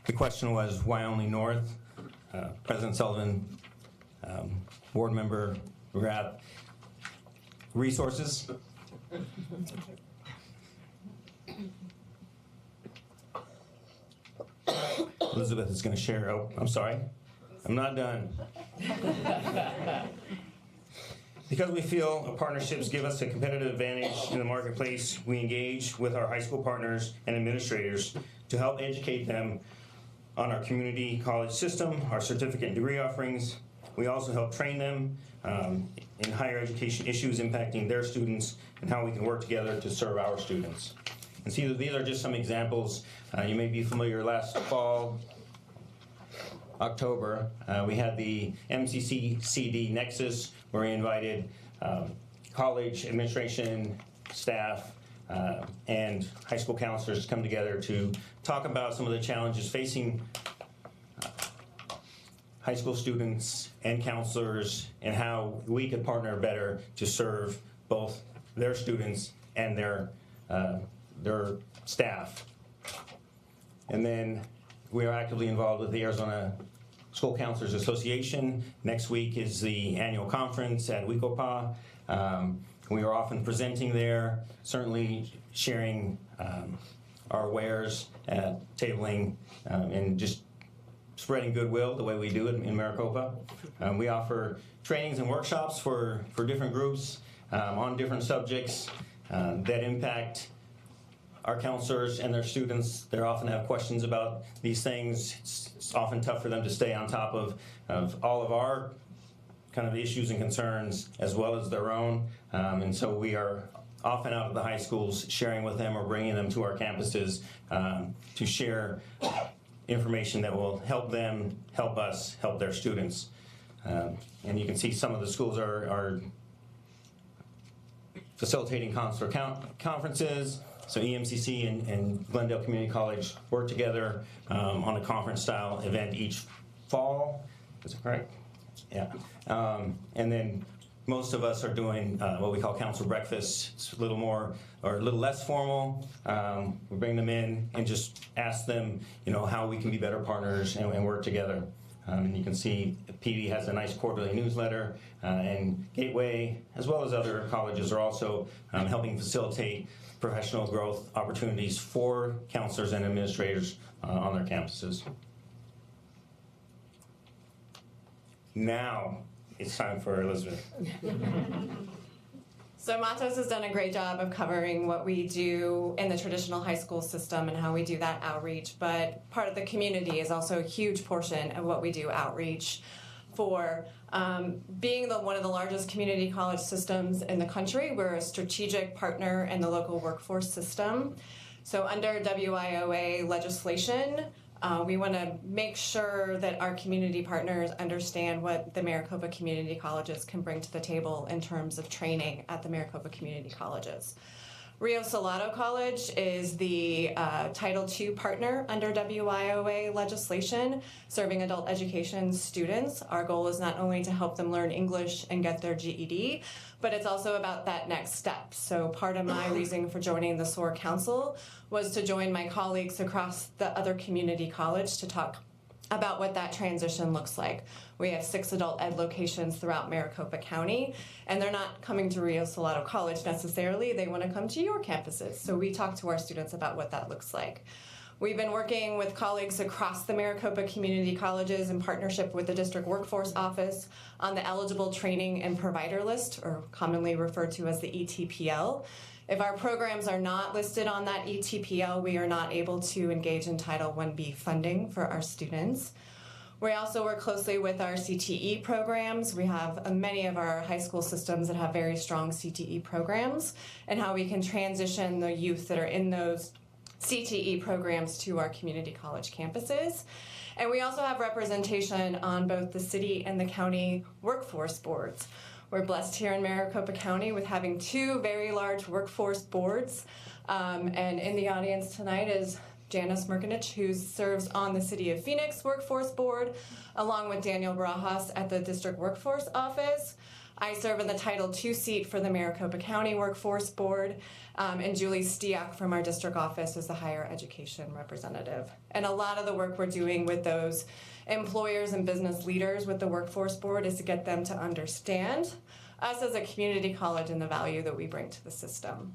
The question was, why only north? President Sullivan, board member McGrath, resources. Elizabeth is going to share. Oh, I'm sorry. I'm not done. Because we feel partnerships give us a competitive advantage in the marketplace, we engage with our high school partners and administrators to help educate them on our community college system, our certificate and degree offerings. We also help train them in higher education issues impacting their students and how we can work together to serve our students. And see, these are just some examples. You may be familiar last fall, October, we had the MCC-CD Nexus, where we invited college administration, staff, and high school counselors to come together to talk about some of the challenges facing high school students and counselors and how we could partner better to serve both their students and their staff. And then we are actively involved with the Arizona School Counselors Association. Next week is the annual conference at WICOPA. We are often presenting there, certainly sharing our wares, tabling, and just spreading goodwill the way we do it in Maricopa. We offer trainings and workshops for different groups on different subjects that impact our counselors and their students. They often have questions about these things. It's often tough for them to stay on top of all of our kind of issues and concerns as well as their own. And so we are often out of the high schools sharing with them or bringing them to our campuses to share information that will help them, help us, help their students. And you can see some of the schools are facilitating consular conferences. So EMCC and Glendale Community College work together on a conference-style event each fall. Is that correct? Yeah. And then most of us are doing what we call council breakfast. It's a little more or a little less formal. We bring them in and just ask them, how we can be better partners and work together. And you can see PD has a nice quarterly newsletter, and Gateway, as well as other colleges, are also helping facilitate professional growth opportunities for counselors and administrators on their campuses. Now it's time for Elizabeth. So Matos has done a great job of covering what we do in the traditional high school system and how we do that outreach, but part of the community is also a huge portion of what we do outreach for. Being one of the largest community college systems in the country, we're a strategic partner in the local workforce system. So under WIOA legislation, we want to make sure that our community partners understand what the Maricopa Community Colleges can bring to the table in terms of training at the Maricopa Community Colleges. Rio Salado College is the Title II partner under WIOA legislation, serving adult education students. Our goal is not only to help them learn English and get their GED, but it's also about that next step. So part of my reason for joining the SOAR Council was to join my colleagues across the other community college to talk about what that transition looks like. We have 6 adult ed locations throughout Maricopa County, and they're not coming to Rio Salado College necessarily. They want to come to your campuses. So we talk to our students about what that looks like. We've been working with colleagues across the Maricopa Community Colleges in partnership with the District Workforce Office on the Eligible Training and Provider List, or commonly referred to as the ETPL. If our programs are not listed on that ETPL, we are not able to engage in Title IB funding for our students. We also work closely with our CTE programs. We have many of our high school systems that have very strong CTE programs, and how we can transition the youth that are in those CTE programs to our community college campuses. And we also have representation on both the city and the county workforce boards. We're blessed here in Maricopa County with having 2 very large workforce boards. And in the audience tonight is Janice Merkinich, who serves on the City of Phoenix Workforce Board, along with Daniel Barajas at the District Workforce Office. I serve in the Title II seat for the Maricopa County Workforce Board, and Julie Stiak from our district office is the higher education representative. And a lot of the work we're doing with those employers and business leaders with the Workforce Board is to get them to understand us as a community college and the value that we bring to the system.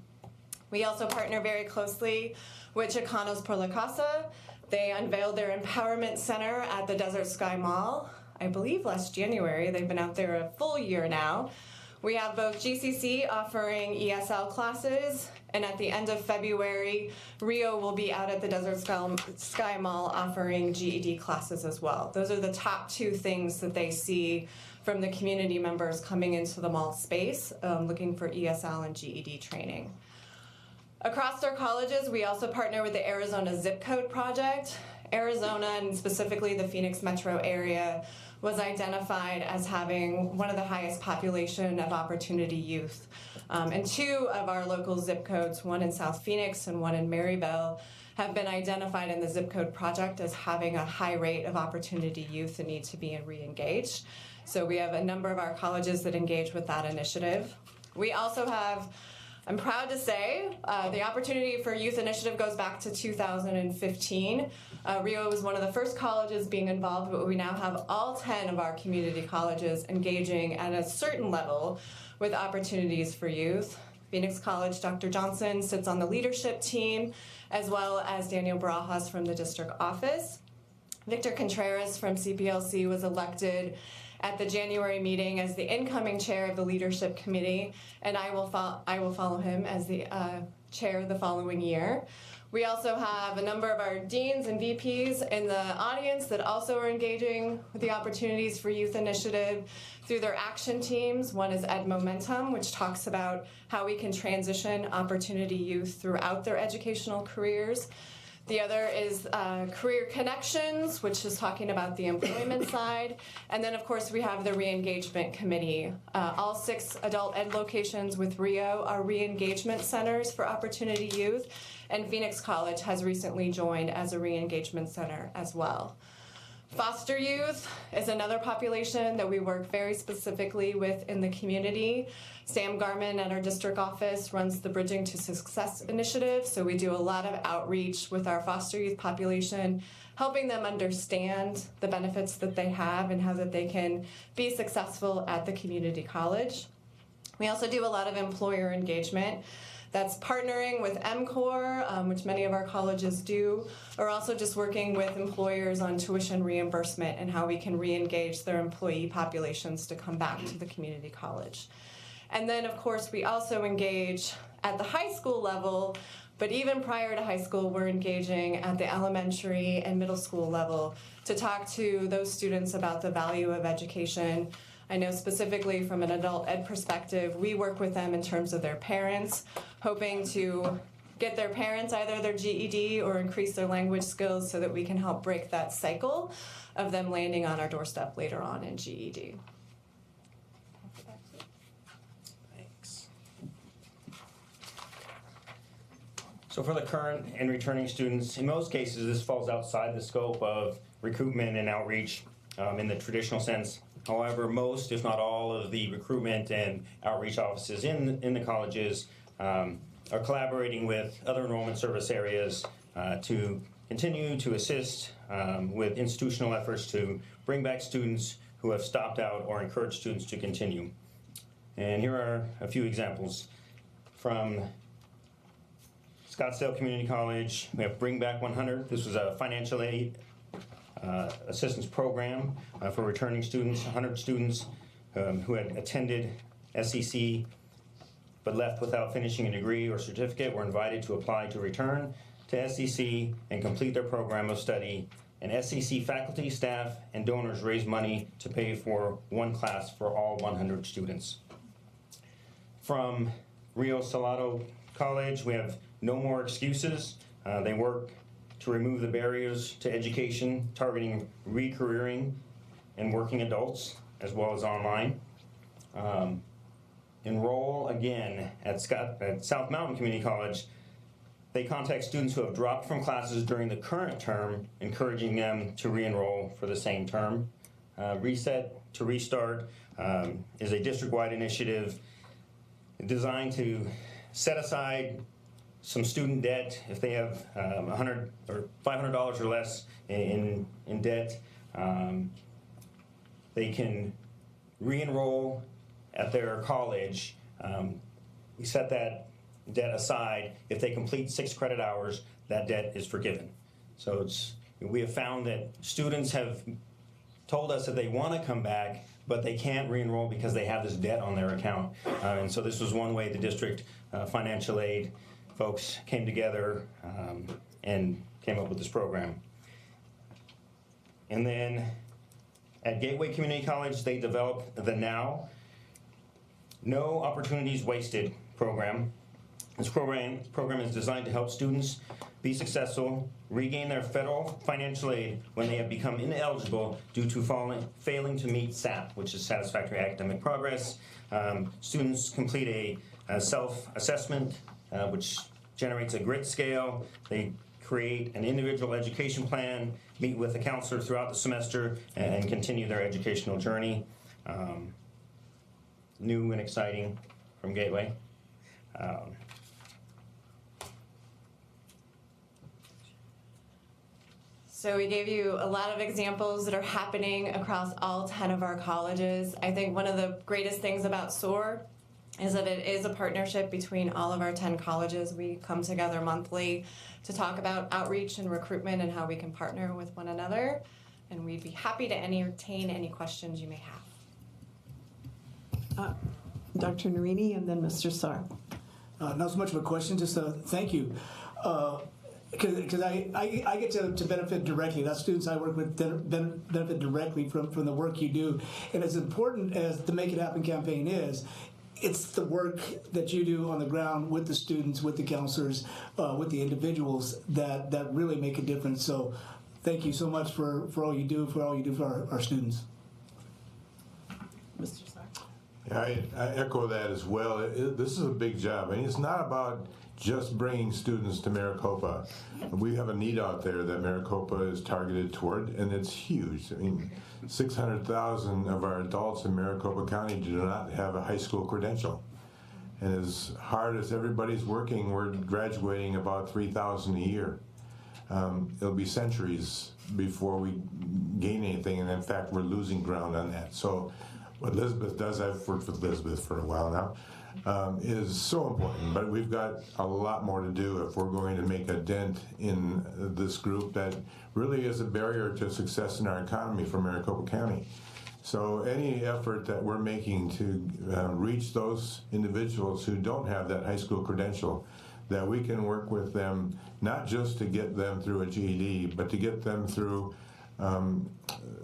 We also partner very closely with Chicanos por la Casa. They unveiled their Empowerment Center at the Desert Sky Mall, I believe last January. They've been out there a full year now. We have both GCC offering ESL classes, and at the end of February, Rio will be out at the Desert Sky Mall offering GED classes as well. Those are the top 2 things that they see from the community members coming into the mall space, looking for ESL and GED training. Across our colleges, we also partner with the Arizona Zip Code Project. Arizona, and specifically the Phoenix metro area, was identified as having one of the highest population of opportunity youth. And 2 of our local zip codes, one in South Phoenix and one in Maryville, have been identified in the Zip Code Project as having a high rate of opportunity youth and need to be re-engaged. So we have a number of our colleges that engage with that initiative. We also have, I'm proud to say, the Opportunity for Youth initiative goes back to 2015. Rio was one of the first colleges being involved, but we now have all 10 of our community colleges engaging at a certain level with opportunities for youth. Phoenix College, Dr. Johnson sits on the leadership team, as well as Daniel Barajas from the district office. Victor Contreras from CPLC was elected at the January meeting as the incoming chair of the leadership committee, and I will follow him as the chair the following year. We also have a number of our deans and VPs in the audience that also are engaging with the Opportunities for Youth initiative through their action teams. One is Ed Momentum, which talks about how we can transition opportunity youth throughout their educational careers. The other is Career Connections, which is talking about the employment side. And then, of course, we have the Re-Engagement Committee. All 6 adult ed locations with RIO are re-engagement centers for opportunity youth. And Phoenix College has recently joined as a re-engagement center as well. Foster youth is another population that we work very specifically with in the community. Sam Garman at our district office runs the Bridging to Success initiative, so we do a lot of outreach with our foster youth population, helping them understand the benefits that they have and how that they can be successful at the community college. We also do a lot of employer engagement. That's partnering with MCOR, which many of our colleges do, or also just working with employers on tuition reimbursement and how we can re-engage their employee populations to come back to the community college. And then, of course, we also engage at the high school level, but even prior to high school, we're engaging at the elementary and middle school level to talk to those students about the value of education. I know specifically from an adult ed perspective, we work with them in terms of their parents, hoping to get their parents either their GED or increase their language skills so that we can help break that cycle of them landing on our doorstep later on in GED. Thanks. So for the current and returning students, in most cases, this falls outside the scope of recruitment and outreach in the traditional sense. However, most, if not all, of the recruitment and outreach offices in the colleges are collaborating with other enrollment service areas to continue to assist with institutional efforts to bring back students who have stopped out or encourage students to continue. And here are a few examples. From Scottsdale Community College, we have Bring Back 100. This was a financial aid assistance program for returning students, 100 students who had attended SEC but left without finishing a degree or certificate were invited to apply to return to SEC and complete their program of study. And SEC faculty, staff, and donors raised money to pay for one class for all 100 students. From Rio Salado College, we have No More Excuses. They work to remove the barriers to education, targeting re-careering and working adults, as well as online. Enroll again at South Mountain Community College. They contact students who have dropped from classes during the current term, encouraging them to re-enroll for the same term. Reset to Restart is a district-wide initiative designed to set aside some student debt. If they have $100 or $500 or less in debt, they can re-enroll at their college. We set that debt aside. If they complete 6 credit hours, that debt is forgiven. So we have found that students have told us that they want to come back, but they can't re-enroll because they have this debt on their account. And so this was one way the district financial aid folks came together and came up with this program. And then at Gateway Community College, they developed the NOW, No Opportunities Wasted program. This program is designed to help students be successful, regain their federal financial aid when they have become ineligible due to failing to meet SAP, which is Satisfactory Academic Progress. Students complete a self-assessment, which generates a grit scale. They create an individual education plan, meet with a counselor throughout the semester, and continue their educational journey. New and exciting from Gateway. So we gave you a lot of examples that are happening across all 10 of our colleges. I think one of the greatest things about SOAR is that it is a partnership between all of our 10 colleges. We come together monthly to talk about outreach and recruitment and how we can partner with one another. And we'd be happy to entertain any questions you may have. Dr. Narini and then Mr. Saar. Not so much of a question, just a thank you. because I get to benefit directly. That's students I work with benefit directly from the work you do. And as important as the Make It Happen campaign is, it's the work that you do on the ground with the students, with the counselors, with the individuals that really make a difference. So thank you so much for all you do, for our students. Mr. Sark. I echo that as well. This is a big job. I mean, it's not about just bringing students to Maricopa. We have a need out there that Maricopa is targeted toward, and it's huge. I mean, 600,000 of our adults in Maricopa County do not have a high school credential. And as hard as everybody's working, we're graduating about 3,000 a year. It'll be centuries before we gain anything, and in fact, we're losing ground on that. So what Elizabeth does, I've worked with Elizabeth for a while now, is so important. But we've got a lot more to do if we're going to make a dent in this group that really is a barrier to success in our economy for Maricopa County. So any effort that we're making to reach those individuals who don't have that high school credential, that we can work with them not just to get them through a GED, but to get them through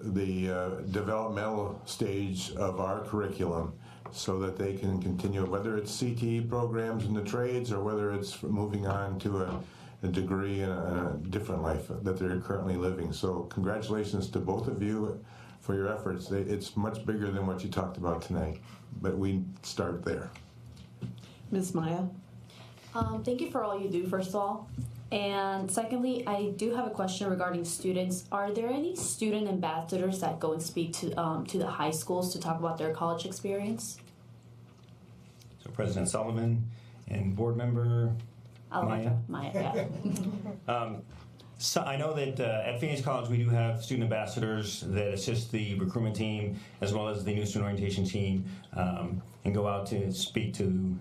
the developmental stage of our curriculum so that they can continue, whether it's CTE programs in the trades or whether it's moving on to a degree in a different life that they're currently living. So congratulations to both of you for your efforts. It's much bigger than what you talked about tonight, but we start there. Ms. Maya. Thank you for all you do, first of all. And secondly, I do have a question regarding students. Are there any student ambassadors that go and speak to the high schools to talk about their college experience? So President Sullivan and board member Maya. Yeah. So I know that at Phoenix College we do have student ambassadors that assist the recruitment team as well as the new student orientation team and go out to speak to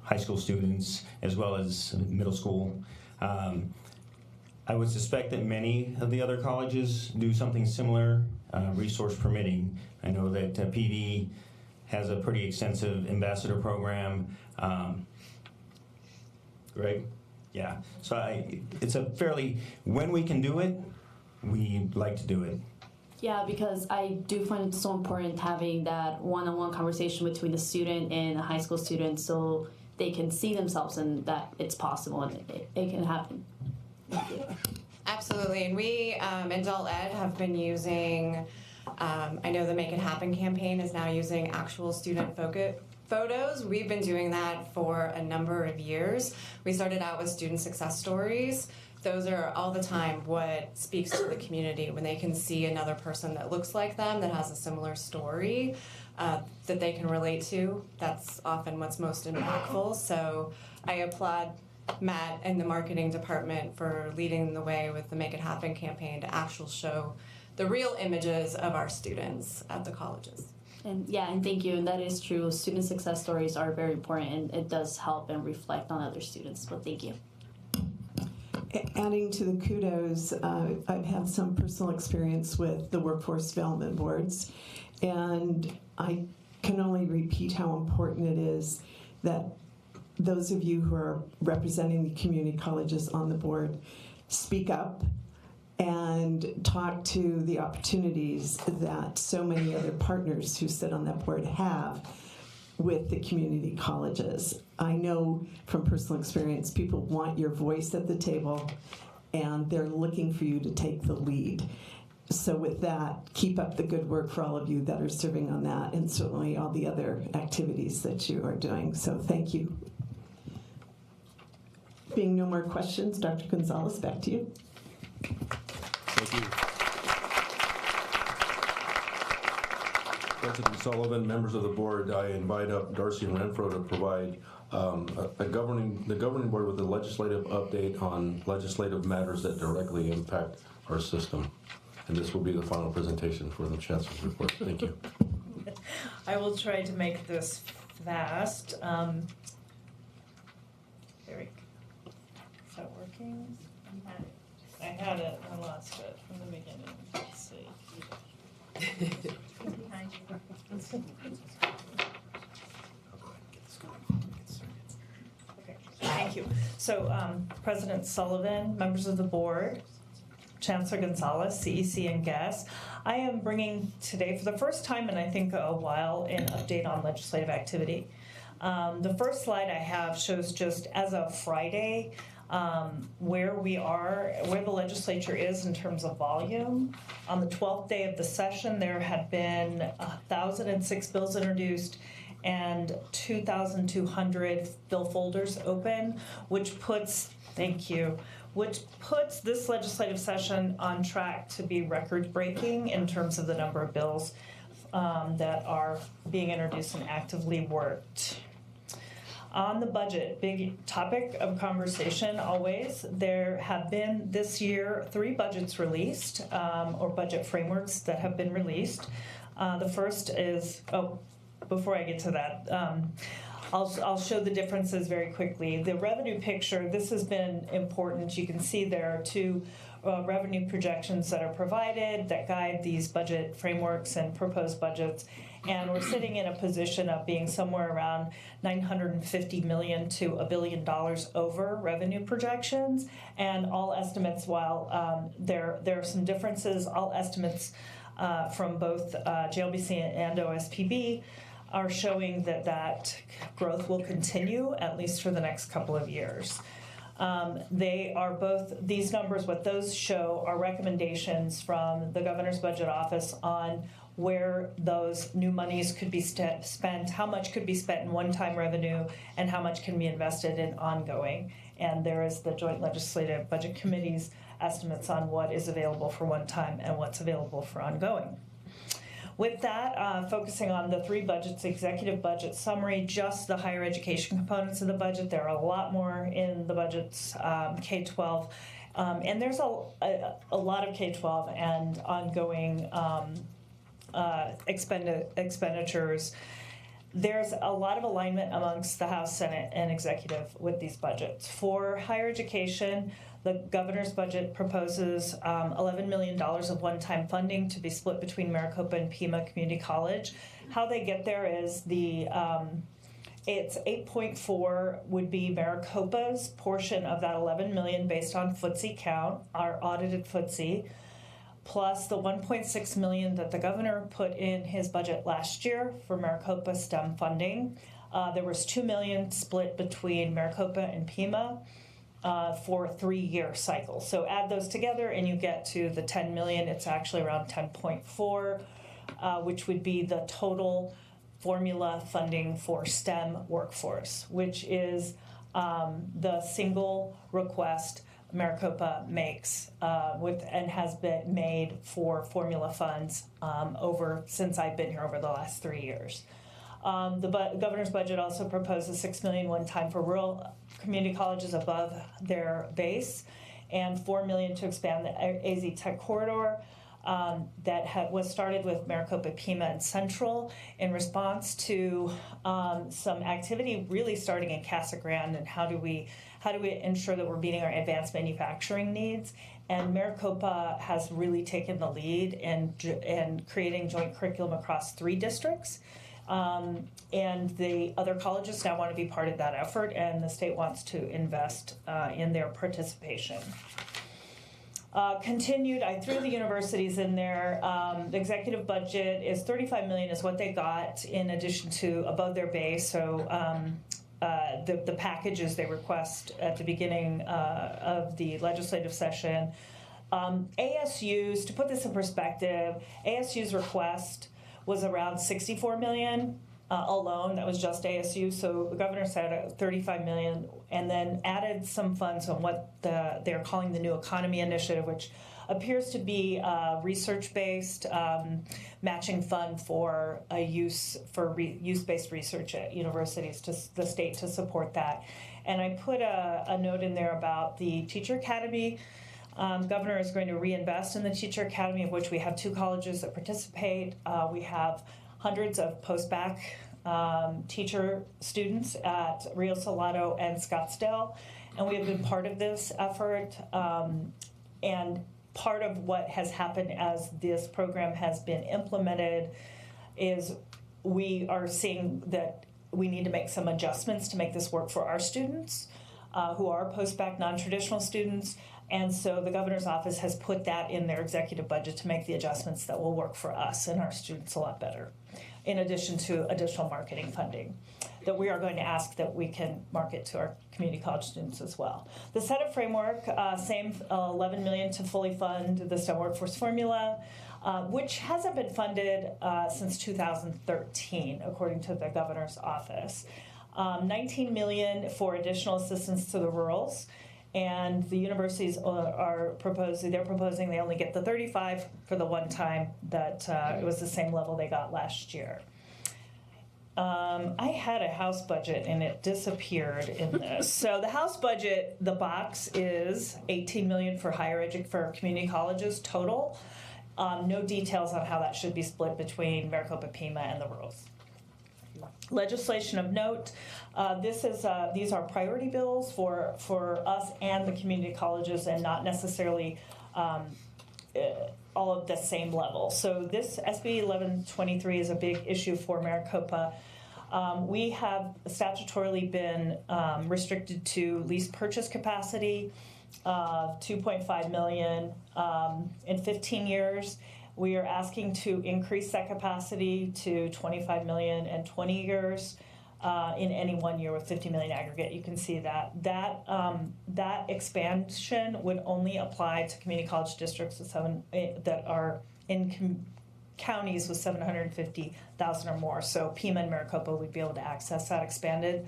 high school students as well as middle school. I would suspect that many of the other colleges do something similar, resource permitting. I know that PD has a pretty extensive ambassador program. Greg? Yeah. So it's a fairly, when we can do it, we like to do it. Yeah, because I do find it so important having that one-on-one conversation between the student and the high school student so they can see themselves and that it's possible and it can happen. Absolutely, and we in Adult Ed have been using, I know the Make It Happen campaign is now using actual student photos. We've been doing that for a number of years. We started out with student success stories. Those are all the time what speaks to the community when they can see another person that looks like them, that has a similar story that they can relate to. That's often what's most impactful. So I applaud Matt and the marketing department for leading the way with the Make It Happen campaign to actually show the real images of our students at the colleges. And yeah, and thank you, and that is true. Student success stories are very important and it does help and reflect on other students, so thank you. Adding to the kudos, I've had some personal experience with the workforce development boards, and I can only repeat how important it is that those of you who are representing the community colleges on the board speak up and talk to the opportunities that so many other partners who sit on that board have with the community colleges. I know from personal experience, people want your voice at the table and they're looking for you to take the lead. So with that, keep up the good work for all of you that are serving on that and certainly all the other activities that you are doing. So thank you. Being no more questions, Dr. Gonzalez, back to you. Thank you. President Sullivan, members of the board, I invite up Darcy Renfro to provide the governing board with a legislative update on legislative matters that directly impact our system. And this will be the final presentation for the Chancellor's report. Thank you. I will try to make this fast. There we go. Is that working? I had it. I lost it from the beginning. Let's see. Okay, thank you. So President Sullivan, members of the board, Chancellor Gonzalez, CEC, and guests, I am bringing today for the first time in I think a while an update on legislative activity. The first slide I have shows just as of Friday where we are, where the legislature is in terms of volume. On the 12th day of the session, there had been 1,006 bills introduced and 2,200 bill folders open, which puts, thank you, which puts this legislative session on track to be record-breaking in terms of the number of bills that are being introduced and actively worked. On the budget, big topic of conversation always, there have been this year 3 budgets released, or budget frameworks that have been released. The first is, before I get to that, I'll show the differences very quickly. The revenue picture, this has been important. You can see there are 2 revenue projections that are provided that guide these budget frameworks and proposed budgets. And we're sitting in a position of being somewhere around $950 million to $1 billion over revenue projections. And all estimates, while there are some differences, all estimates from both JLBC and OSPB are showing that growth will continue at least for the next couple of years. They are both, these numbers, what those show are recommendations from the Governor's Budget Office on where those new monies could be spent, how much could be spent in one-time revenue, and how much can be invested in ongoing. And there is the Joint Legislative Budget Committee's estimates on what is available for one-time and what's available for ongoing. With that, focusing on the 3 budgets, executive budget summary, just the higher education components of the budget. There are a lot more in the budgets, K-12, and there's a lot of K-12 and ongoing expenditures. There's a lot of alignment amongst the House, Senate, and executive with these budgets. For higher education, the governor's budget proposes $11 million of one-time funding to be split between Maricopa and Pima Community College. How they get there is it's 8.4 would be Maricopa's portion of that 11 million based on FTSE count, our audited FTSE, plus the 1.6 million that the governor put in his budget last year for Maricopa STEM funding. There was 2 million split between Maricopa and Pima for a 3-year cycle. So add those together and you get to the 10 million. It's actually around 10.4, which would be the total formula funding for STEM workforce, which is the single request Maricopa makes and has been made for formula funds since I've been here over the last 3 years. The governor's budget also proposes $6 million one-time for rural community colleges above their base, and $4 million to expand the AZ Tech Corridor that was started with Maricopa, Pima, and Central in response to some activity really starting in Casa Grande, and how do we ensure that we're meeting our advanced manufacturing needs. And Maricopa has really taken the lead in creating joint curriculum across 3 districts. And the other colleges now want to be part of that effort, and the state wants to invest in their participation. Continued, I threw the universities in there. The executive budget is $35 million is what they got in addition to above their base. So the packages they request at the beginning of the legislative session. ASU's, to put this in perspective, ASU's request was around $64 million alone. That was just ASU. So the governor said $35 million, and then added some funds on what they're calling the New Economy Initiative, which appears to be a research-based matching fund for use-based research at universities, to the state to support that. And I put a note in there about the Teacher Academy. Governor is going to reinvest in the Teacher Academy, of which we have 2 colleges that participate. We have hundreds of post-bac teacher students at Rio Salado and Scottsdale, and we have been part of this effort. And part of what has happened as this program has been implemented is we are seeing that we need to make some adjustments to make this work for our students. who are post-bac non-traditional students. And so the governor's office has put that in their executive budget to make the adjustments that will work for us and our students a lot better, in addition to additional marketing funding that we are going to ask that we can market to our community college students as well. The Senate framework, same $11 million to fully fund the STEM workforce formula, which hasn't been funded since 2013, according to the governor's office. $19 million for additional assistance to the rurals, and the universities are proposing they only get the 35 for the one time that it was the same level they got last year. I had a House budget and it disappeared in this. So the House budget, the box is $18 million for for community colleges total. No details on how that should be split between Maricopa, Pima, and the rurals. Legislation of note, these are priority bills for us and the community colleges, and not necessarily all of the same level. So this SB 1123 is a big issue for Maricopa. We have statutorily been restricted to lease purchase capacity, 2.5 million in 15 years. We are asking to increase that capacity to 25 million in 20 years in any 1 year with 50 million aggregate. You can see that expansion would only apply to community college districts that are in counties with 750,000 or more. So Pima and Maricopa would be able to access that expanded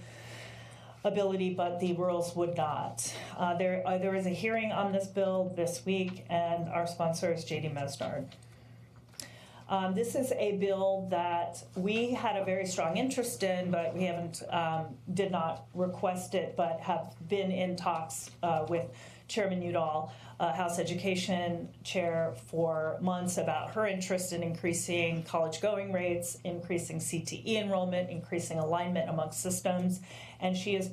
ability, but the rurals would not. There is a hearing on this bill this week, and our sponsor is J.D. Mesnard. This is a bill that we had a very strong interest in, but we did not request it, but have been in talks with Chairman Udall, House Education Chair, for months about her interest in increasing college going rates, increasing CTE enrollment, increasing alignment amongst systems. And she has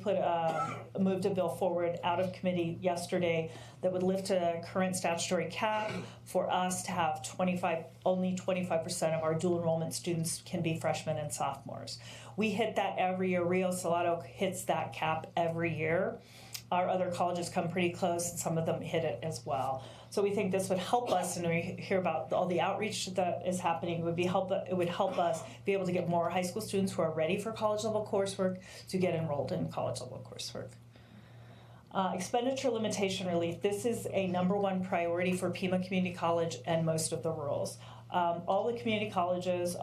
moved a bill forward out of committee yesterday that would lift a current statutory cap for us to have only 25% of our dual enrollment students can be freshmen and sophomores. We hit that every year. Rio Salado hits that cap every year. Our other colleges come pretty close, and some of them hit it as well. So we think this would help us, and we hear about all the outreach that is happening. It would help us be able to get more high school students who are ready for college-level coursework to get enrolled in college-level coursework. Expenditure limitation relief. This is a #1 priority for Pima Community College and most of the rurals. All the community colleges,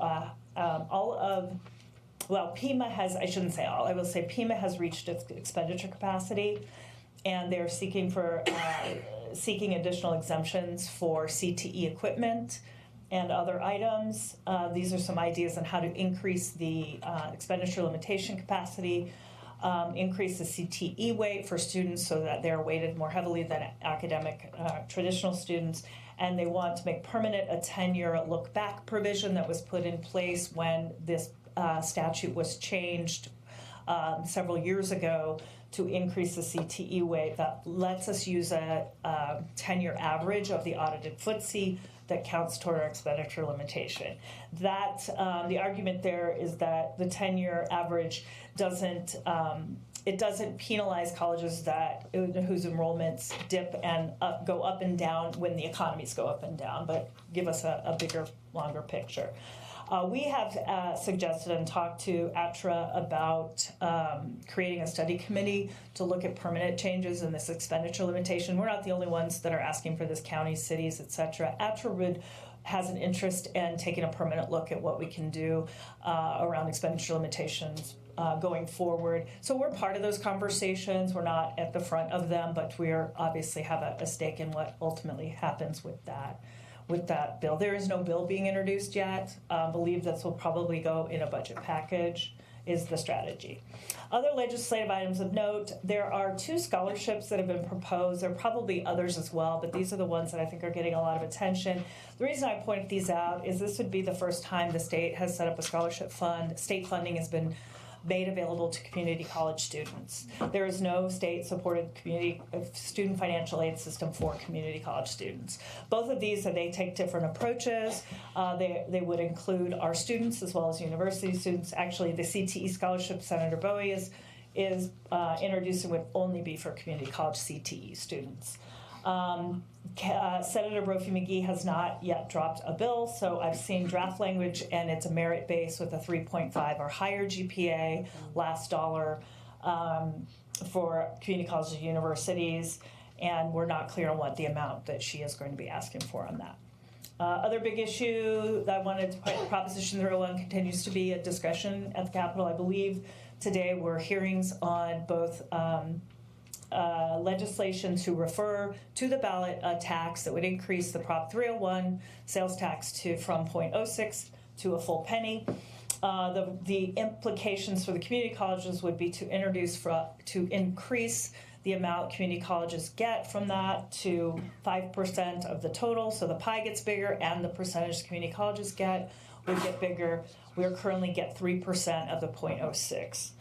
Pima has, I shouldn't say all, I will say Pima has reached its expenditure capacity, and they're seeking additional exemptions for CTE equipment and other items. These are some ideas on how to increase the expenditure limitation capacity, increase the CTE weight for students so that they're weighted more heavily than academic traditional students. And they want to make permanent a 10-year look-back provision that was put in place when this statute was changed several years ago to increase the CTE weight. That lets us use a 10-year average of the audited FTSE that counts toward our expenditure limitation. That the argument there is that the 10-year average doesn't penalize colleges whose enrollments dip and go up and down when the economies go up and down, but give us a bigger, longer picture. We have suggested and talked to ATRA about creating a study committee to look at permanent changes in this expenditure limitation. We're not the only ones that are asking for this, counties, cities, etc. ATRA has an interest in taking a permanent look at what we can do around expenditure limitations going forward. So we're part of those conversations. We're not at the front of them, but we obviously have a stake in what ultimately happens with that bill. There is no bill being introduced yet. Believe this will probably go in a budget package, is the strategy. Other legislative items of note, there are 2 scholarships that have been proposed. There are probably others as well, but these are the ones that I think are getting a lot of attention. The reason I point these out is this would be the first time the state has set up a scholarship fund. State funding has been made available to community college students. There is no state-supported student financial aid system for community college students. Both of these, they take different approaches. They would include our students as well as university students. Actually, the CTE scholarship, Senator Bowie is introduced and would only be for community college CTE students. Senator Brophy McGee has not yet dropped a bill, so I've seen draft language, and it's a merit base with a 3.5 or higher GPA, last dollar for community colleges and universities, and we're not clear on what the amount that she is going to be asking for on that. Other big issue that I wanted to put, Proposition 301 continues to be a discussion at the Capitol. I believe today were hearings on both legislation to refer to the ballot a tax that would increase the Prop 301 sales tax from 0.06 to a full penny. The implications for the community colleges would be to increase the amount community colleges get from that to 5% of the total, so the pie gets bigger and the percentage community colleges get would get bigger. We currently get 3% of the 0.06.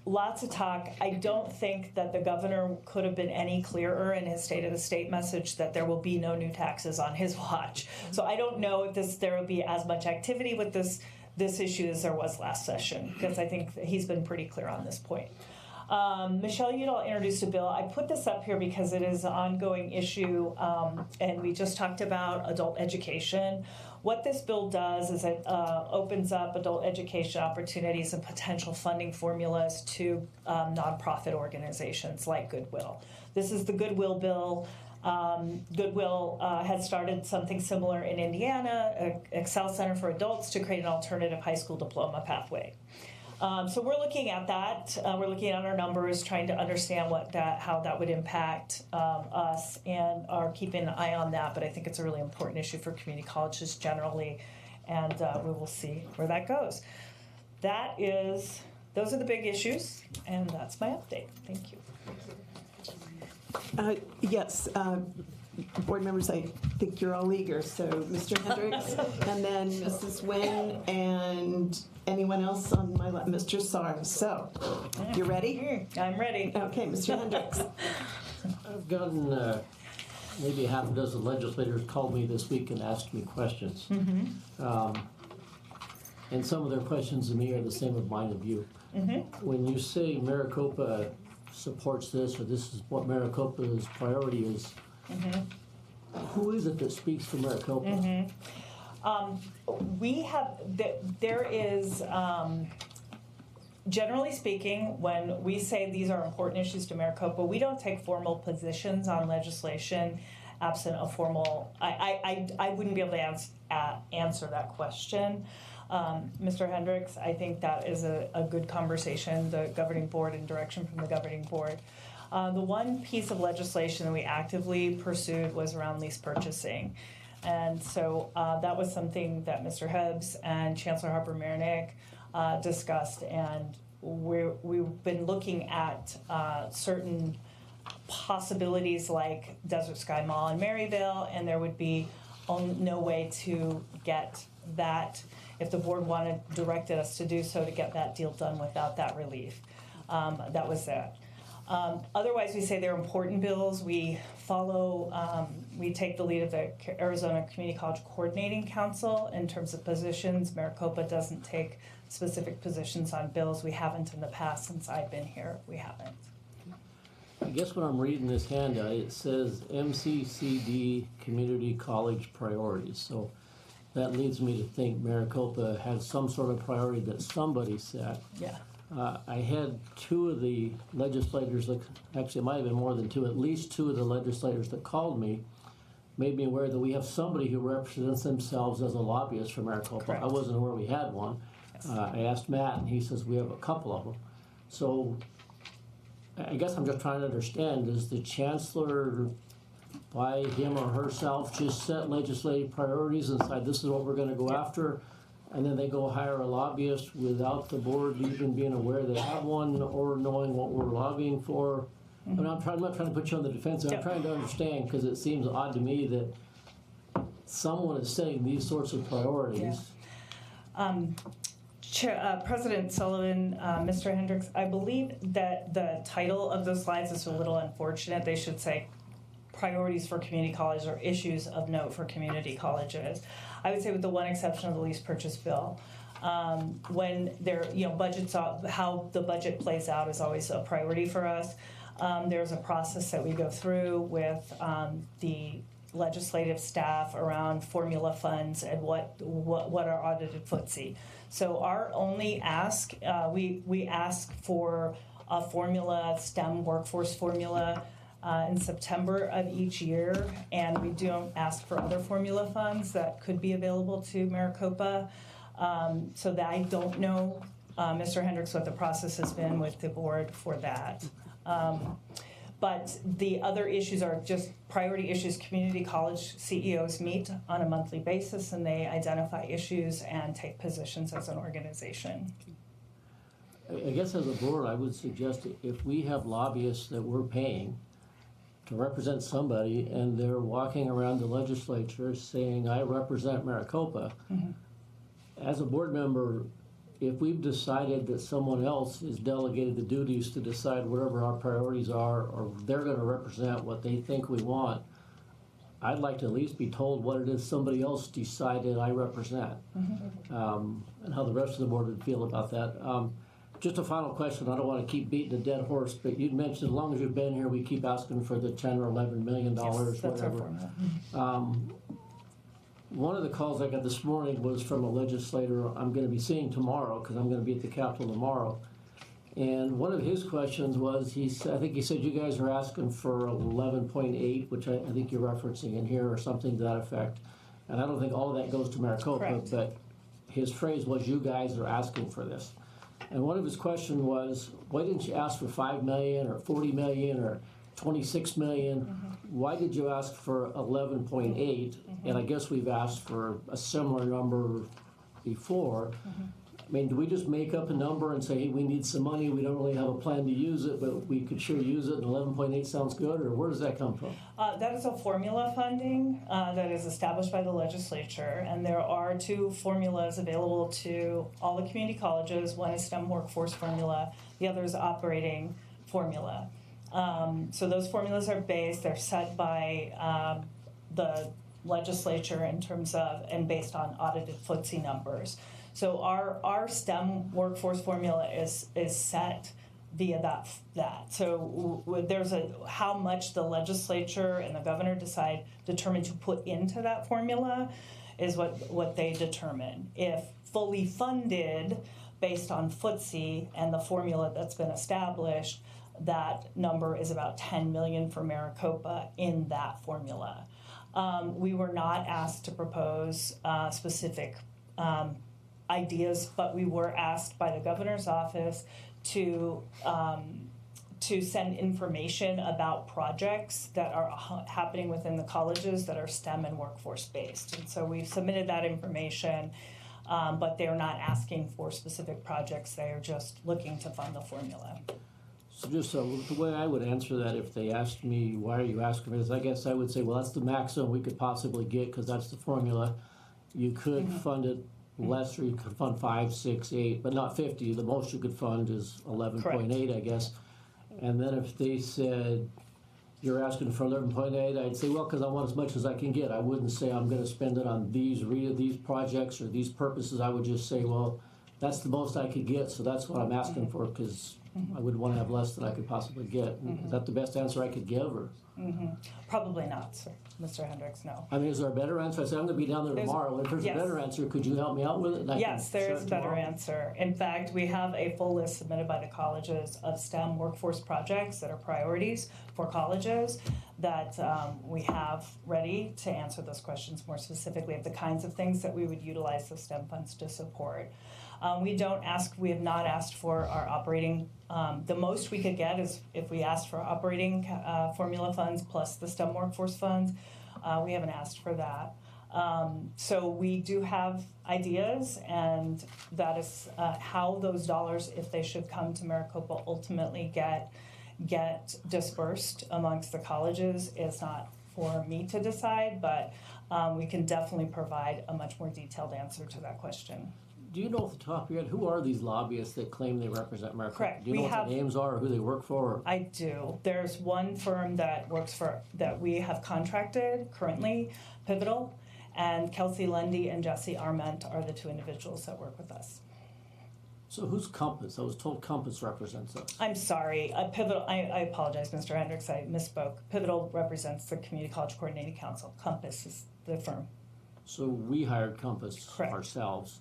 Lots of talk. I don't think that the governor could have been any clearer in his State of the State message that there will be no new taxes on his watch. So I don't know if there will be as much activity with this issue as there was last session, because I think he's been pretty clear on this point. Michelle Udall introduced a bill. I put this up here because it is an ongoing issue, and we just talked about adult education. What this bill does is it opens up adult education opportunities and potential funding formulas to nonprofit organizations like Goodwill. This is the Goodwill bill. Goodwill had started something similar in Indiana, Excel Center for Adults, to create an alternative high school diploma pathway. So we're looking at that. We're looking at our numbers, trying to understand how that would impact us, and are keeping an eye on that. But I think it's a really important issue for community colleges generally, and we will see where that goes. Those are the big issues, and that's my update. Thank you. Yes, board members, I think you're all eager. So Mr. Hendricks, and then Mrs. Nguyen, and anyone else on my left, Mr. Sarr. So, you ready? I'm ready. Okay, Mr. Hendricks. I've gotten maybe half a dozen legislators called me this week and asked me questions. And some of their questions to me are the same of mine of you. When you say Maricopa supports this, or this is what Maricopa's priority is, who is it that speaks for Maricopa? There is, generally speaking, when we say these are important issues to Maricopa, we don't take formal positions on legislation absent a formal, I wouldn't be able to answer that question. Mr. Hendricks, I think that is a good conversation, the governing board and direction from the governing board. The one piece of legislation that we actively pursued was around lease purchasing. And so that was something that Mr. Hebbs and Chancellor Harper-Marinick discussed, and we've been looking at certain possibilities like Desert Sky Mall in Maryville, and there would be no way to get that, if the board directed us to do so, to get that deal done without that relief. That was that. Otherwise, we say they're important bills. We follow, we take the lead of the Arizona Community College Coordinating Council in terms of positions. Maricopa doesn't take specific positions on bills. We haven't in the past since I've been here. We haven't. I guess when I'm reading this handout, it says MCCD Community College Priorities. So that leads me to think Maricopa has some sort of priority that somebody set. Yeah. I had two of the legislators, actually it might have been more than two, at least two of the legislators that called me made me aware that we have somebody who represents themselves as a lobbyist for Maricopa. Correct. I wasn't aware we had one. Yes. I asked Matt, and he says we have a couple of them. So I guess I'm just trying to understand, does the chancellor, by him or herself, just set legislative priorities and decide this is what we're going to go after? And then they go hire a lobbyist without the board even being aware they have one or knowing what we're lobbying for? I mean, I'm not trying to put you on the defensive. I'm trying to understand, because it seems odd to me that someone is setting these sorts of priorities. President Sullivan, Mr. Hendricks, I believe that the title of those slides is a little unfortunate. They should say priorities for community colleges or issues of note for community colleges. I would say with the one exception of the lease purchase bill. When budgets, how the budget plays out is always a priority for us. There's a process that we go through with the legislative staff around formula funds and what are audited FTSE. So our only ask, we ask for a formula, STEM workforce formula, in September of each year, and we don't ask for other formula funds that could be available to Maricopa. So that I don't know, Mr. Hendricks, what the process has been with the board for that. But the other issues are just priority issues. Community college CEOs meet on a monthly basis, and they identify issues and take positions as an organization. I guess as a board, I would suggest if we have lobbyists that we're paying to represent somebody, and they're walking around the legislature saying, I represent Maricopa, as a board member, if we've decided that someone else is delegated the duties to decide whatever our priorities are, or they're going to represent what they think we want, I'd like to at least be told what it is somebody else decided I represent, and how the rest of the board would feel about that. Just a final question. I don't want to keep beating a dead horse, but you'd mentioned as long as you've been here, we keep asking for the $10 or $11 million, Yes, that's our whatever. formula. One of the calls I got this morning was from a legislator I'm going to be seeing tomorrow, because I'm going to be at the Capitol tomorrow. And one of his questions was, I think he said you guys are asking for 11.8, which I think you're referencing in here, or something to that effect. And I don't think all of that goes to Maricopa, Correct. but his phrase was, you guys are asking for this. And one of his questions was, why didn't you ask for 5 million or 40 million or 26 million? Why did you ask for 11.8? And I guess we've asked for a similar number before. I mean, do we just make up a number and say, hey, we need some money, we don't really have a plan to use it, but we could sure use it, and 11.8 sounds good, or where does that come from? That is a formula funding that is established by the legislature, and there are 2 formulas available to all the community colleges. One is STEM workforce formula, the other is operating formula. So those formulas are they're set by the legislature in terms of, and based on audited FTSE numbers. So our STEM workforce formula is set via that. So there's how much the legislature and the governor determine to put into that formula is what they determine. If fully funded based on FTSE and the formula that's been established, that number is about 10 million for Maricopa in that formula. We were not asked to propose specific ideas, but we were asked by the governor's office to send information about projects that are happening within the colleges that are STEM and workforce based. And so we've submitted that information, but they're not asking for specific projects. They are just looking to fund the formula. So just the way I would answer that if they asked me, why are you asking for this? I guess I would say, well, that's the maximum we could possibly get because that's the formula. You could fund it less, or you could fund 5, 6, 8, but not 50. The most you could fund is 11.8, I guess. And then if they said, you're asking for 11.8, I'd say, well, because I want as much as I can get. I wouldn't say I'm going to spend it on these projects or these purposes. I would just say, well, that's the most I could get, so that's what I'm asking for, because I wouldn't want to have less than I could possibly get. Is that the best answer I could give, or? Probably not, sir. Mr. Hendricks, no. I mean, is there a better answer? I said, I'm going to be down there tomorrow. If there's a better answer, could you help me out with it? Yes, there is a better answer. In fact, we have a full list submitted by the colleges of STEM workforce projects that are priorities for colleges that we have ready to answer those questions more specifically of the kinds of things that we would utilize the STEM funds to support. We have not asked for our operating, the most we could get is if we asked for operating formula funds plus the STEM workforce funds. We haven't asked for that. So we do have ideas, and that is how those dollars, if they should come to Maricopa, ultimately get dispersed amongst the colleges. It's not for me to decide, but we can definitely provide a much more detailed answer to that question. Do you know off the top of your head, who are these lobbyists that claim they represent Maricopa? Correct. Do you know what their names are or who they work for? I do. There's one firm that we have contracted currently, Pivotal, And Kelsey Lundy and Jesse Arment are the two individuals that work with us. So who's Compass? I was told Compass represents us. I'm sorry, Pivotal, I apologize, Mr. Hendricks, I misspoke. Pivotal represents the Community College Coordinating Council. Compass is the firm. So we hired Compass ourselves,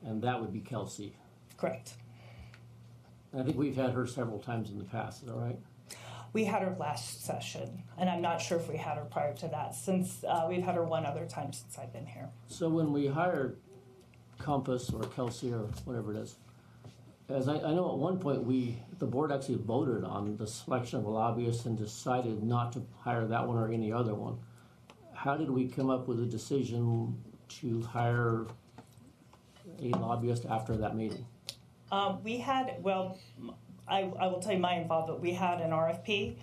and that would be Kelsey. Correct. I think we've had her several times in the past, is that right? We had her last session, and I'm not sure if we had her prior to that, since we've had her one other time since I've been here. So when we hired Compass or Kelsey or whatever it is, as I know at one point the board actually voted on the selection of a lobbyist and decided not to hire that one or any other one. How did we come up with a decision to hire a lobbyist after that meeting? We had, well, I will tell you my involvement. We had an RFP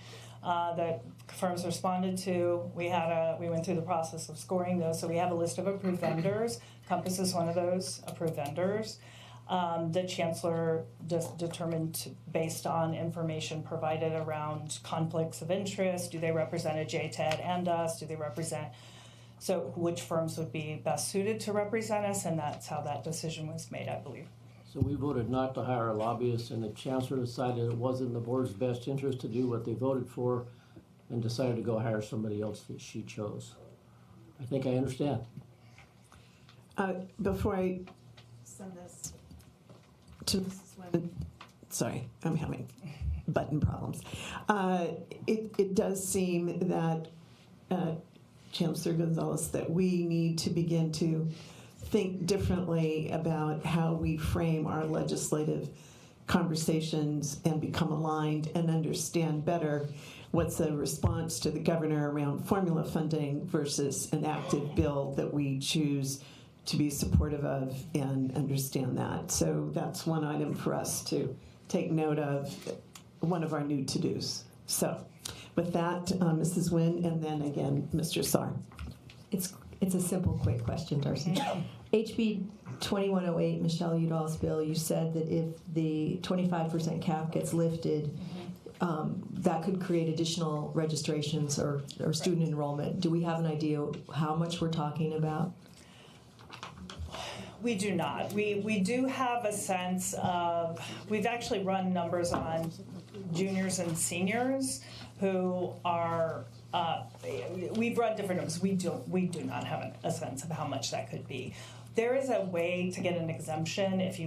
that firms responded to. We went through the process of scoring those. So we have a list of approved vendors. Compass is one of those approved vendors. The chancellor just determined based on information provided around conflicts of interest. Do they represent a JTED and us? Do they represent, so which firms would be best suited to represent us? And that's how that decision was made, I believe. So we voted not to hire a lobbyist, and the chancellor decided it wasn't in the board's best interest to do what they voted for and decided to go hire somebody else that she chose. I think I understand. Before I send this to Mrs. Wynn, sorry, I'm having button problems. It does seem that, Chancellor Gonzalez, that we need to begin to think differently about how we frame our legislative conversations and become aligned and understand better what's a response to the governor around formula funding versus an active bill that we choose to be supportive of and understand that. So that's one item for us to take note of, one of our new to-dos. So with that, Mrs. Wynn, and then again, Mr. Saar. It's a simple, quick question, Darcy. HB 2108, Michelle Udall's bill, you said that if the 25% cap gets lifted, that could create additional registrations or student enrollment. Do we have an idea how much we're talking about? We do not. We do have a sense of, we've actually run numbers on juniors and seniors who are, we've run different numbers. We do not have a sense of how much that could be. There is a way to get an exemption if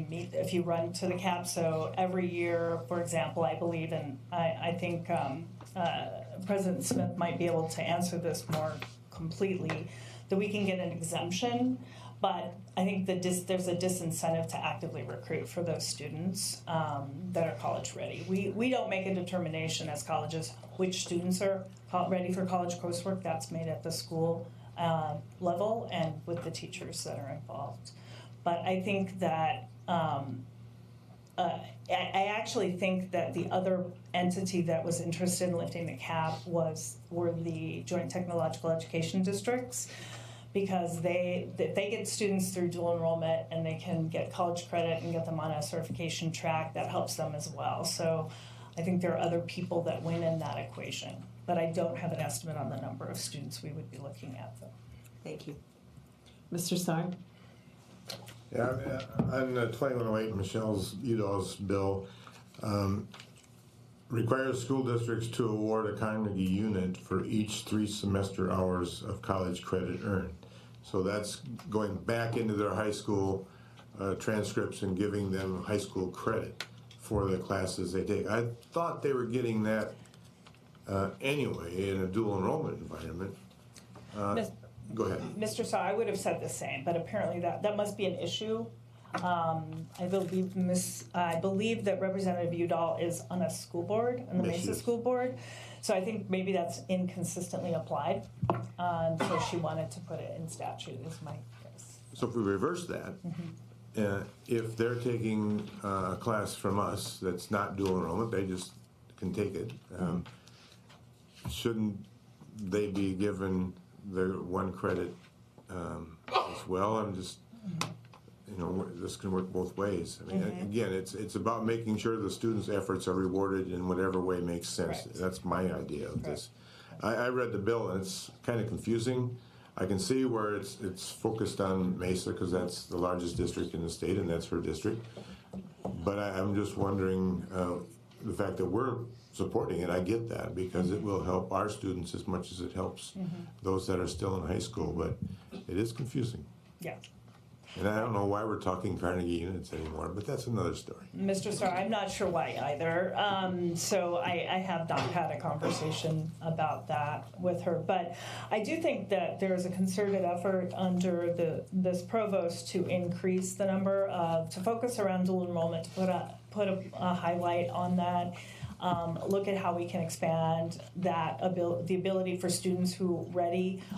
you run to the cap. So every year, for example, I believe, and I think President Smith might be able to answer this more completely, that we can get an exemption. But I think there's a disincentive to actively recruit for those students that are college ready. We don't make a determination as colleges which students are ready for college coursework. That's made at the school level and with the teachers that are involved. But I think that I actually think that the other entity that was interested in lifting the cap were the Joint Technological Education Districts, because they get students through dual enrollment and they can get college credit and get them on a certification track. That helps them as well. So I think there are other people that win in that equation, but I don't have an estimate on the number of students we would be looking at, though. Thank you. Mr. Saar? Yeah, on 2108, Michelle Udall's bill requires school districts to award a Carnegie unit for each 3 semester hours of college credit earned. So that's going back into their high school transcripts and giving them high school credit for the classes they take. I thought they were getting that anyway in a dual enrollment environment. Go ahead. Mr. Saar, I would have said the same, but apparently that must be an issue. I believe that Representative Udall is on a school board, on the Mesa School Board, so I think maybe that's inconsistently applied. So she wanted to put it in statute, is my guess. So if we reverse that, if they're taking a class from us that's not dual enrollment, they just can take it. Shouldn't they be given their 1 credit as well? I'm just, this can work both ways. I mean, again, it's about making sure the students' efforts are rewarded in whatever way makes sense. Right. That's my idea of this. I read the bill and it's kind of confusing. I can see where it's focused on Mesa because that's the largest district in the state and that's her district. But I'm just wondering the fact that we're supporting it. I get that because it will help our students as much as it helps those that are still in high school. But it is confusing. Yeah. And I don't know why we're talking Carnegie units anymore, but that's another story. Mr. Starr, I'm not sure why either. So I have not had a conversation about that with her. But I do think that there is a concerted effort under this provost to increase the number to focus around dual enrollment, to put a highlight on that. Look at how we can expand that the ability for students who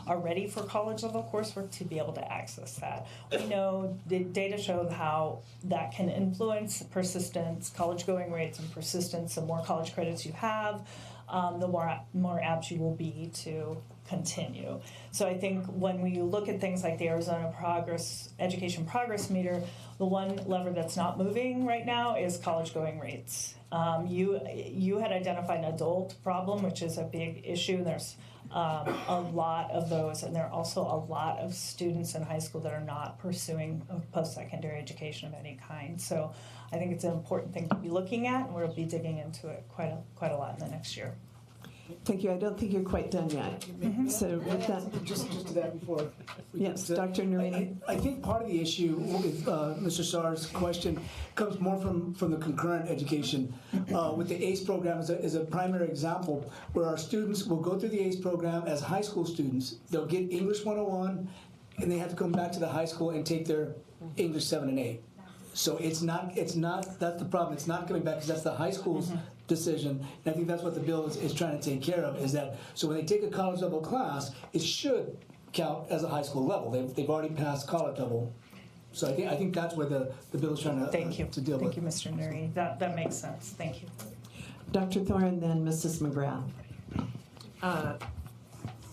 are ready for college level coursework to be able to access that. We know the data show how that can influence persistence, college going rates and persistence. The more college credits you have, the more apt you will be to continue. So I think when we look at things like the Arizona Education Progress Meter, the one lever that's not moving right now is college going rates. You had identified an adult problem, which is a big issue. There's a lot of those, and there are also a lot of students in high school that are not pursuing a post-secondary education of any kind. So I think it's an important thing to be looking at, and we'll be digging into it quite a lot in the next year. Thank you. I don't think you're quite done yet. So with that, just to that before. Yes, Dr. Narini. I think part of the issue with Mr. Sarr's question comes more from the concurrent education. With the ACE program is a primary example where our students will go through the ACE program as high school students. They'll get English 101, and they have to come back to the high school and take their English 7 and 8. So it's not, that's the problem. It's not coming back because that's the high school's decision. And I think that's what the bill is trying to take care of, is that, so when they take a college level class, it should count as a high school level. They've already passed college level. So I think that's where the bill is trying to, to deal with. Thank you, Mr. Nuri. That makes sense. Thank you. Dr. Thorne, then Mrs. McGrath.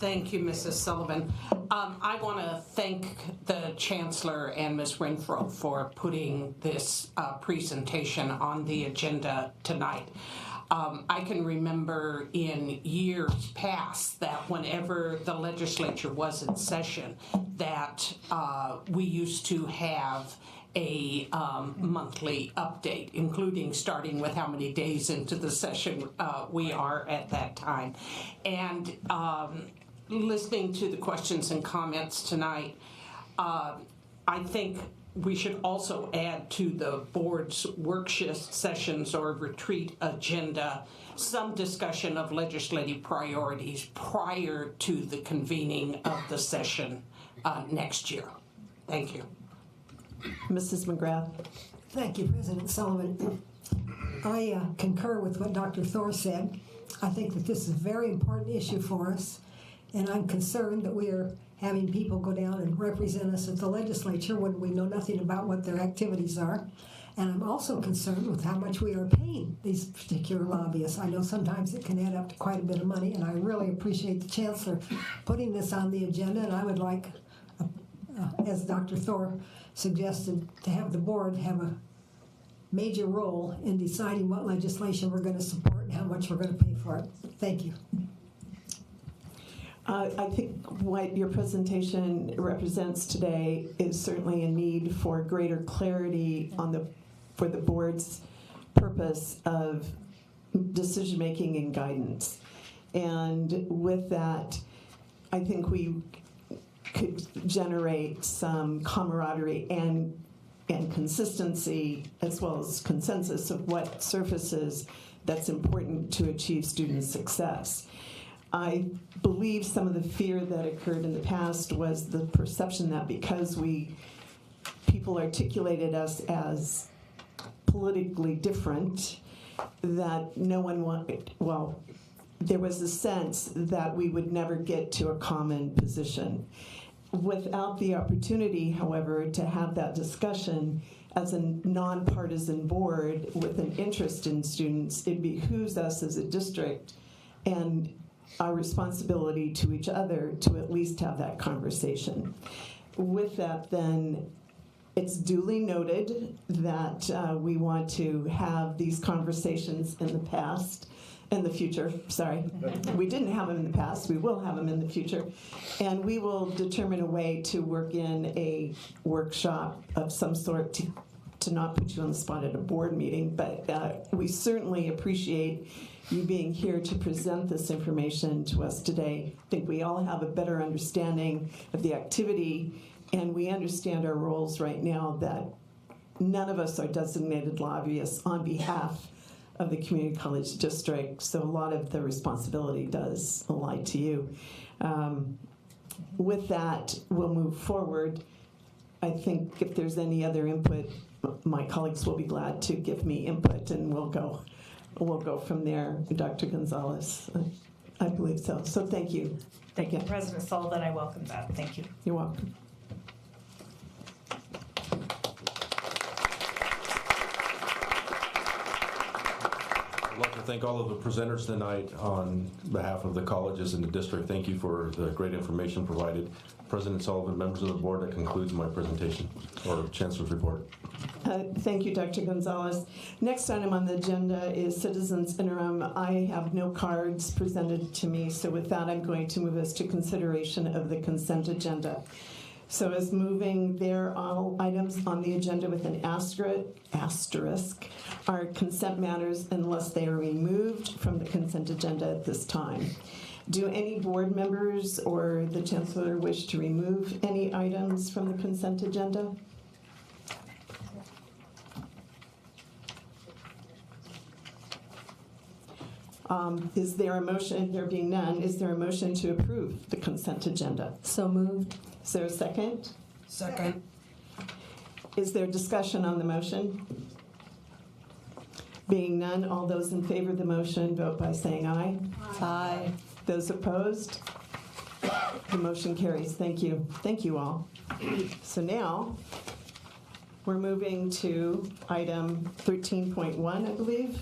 Thank you, Mrs. Sullivan. I want to thank the Chancellor and Ms. Renfro for putting this presentation on the agenda tonight. I can remember in years past that whenever the legislature was in session, that we used to have a monthly update, including starting with how many days into the session we are at that time. And listening to the questions and comments tonight, I think we should also add to the board's work sessions or retreat agenda some discussion of legislative priorities prior to the convening of the session next year. Thank you. Mrs. McGrath. Thank you, President Sullivan. I concur with what Dr. Thor said. I think that this is a very important issue for us, and I'm concerned that we are having people go down and represent us at the legislature when we know nothing about what their activities are. And I'm also concerned with how much we are paying these particular lobbyists. I know sometimes it can add up to quite a bit of money, and I really appreciate the Chancellor putting this on the agenda, and I would like, as Dr. Thor suggested, to have the board have a major role in deciding what legislation we're going to support and how much we're going to pay for it. Thank you. I think what your presentation represents today is certainly a need for greater clarity for the board's purpose of decision-making and guidance. And with that, I think we could generate some camaraderie and consistency as well as consensus of what surfaces that's important to achieve student success. I believe some of the fear that occurred in the past was the perception that because people articulated us as politically different, that no one wanted, well, there was a sense that we would never get to a common position. Without the opportunity, however, to have that discussion as a nonpartisan board with an interest in students, it behooves us as a district and our responsibility to each other to at least have that conversation. With that, then, it's duly noted that we want to have these conversations in the past, in the future, sorry. We didn't have them in the past, we will have them in the future. And we will determine a way to work in a workshop of some sort to not put you on the spot at a board meeting, but we certainly appreciate you being here to present this information to us today. I think we all have a better understanding of the activity, and we understand our roles right now, that none of us are designated lobbyists on behalf of the community college district, so a lot of the responsibility does lie to you. With that, we'll move forward. I think if there's any other input, my colleagues will be glad to give me input, and we'll go from there. Dr. Gonzalez, I believe so. So thank you. Thank you, President Sullivan. I welcome that. Thank you. You're welcome. I'd like to thank all of the presenters tonight on behalf of the colleges and the district. Thank you for the great information provided. President Sullivan, members of the board, that concludes my presentation, or Chancellor's report. Thank you, Dr. Gonzalez. Next item on the agenda is citizens interim. I have no cards presented to me, so with that, I'm going to move us to consideration of the consent agenda. So as moving there, all items on the agenda with an asterisk are consent matters unless they are removed from the consent agenda at this time. Do any board members or the Chancellor wish to remove any items from the consent agenda? Is there a motion, there being none, is there a motion to approve the consent agenda? So moved. Is there a second? Second. Is there discussion on the motion? Being none, all those in favor of the motion vote by saying aye. Aye. Those opposed? The motion carries. Thank you. Thank you all. So now, we're moving to item 13.1, I believe.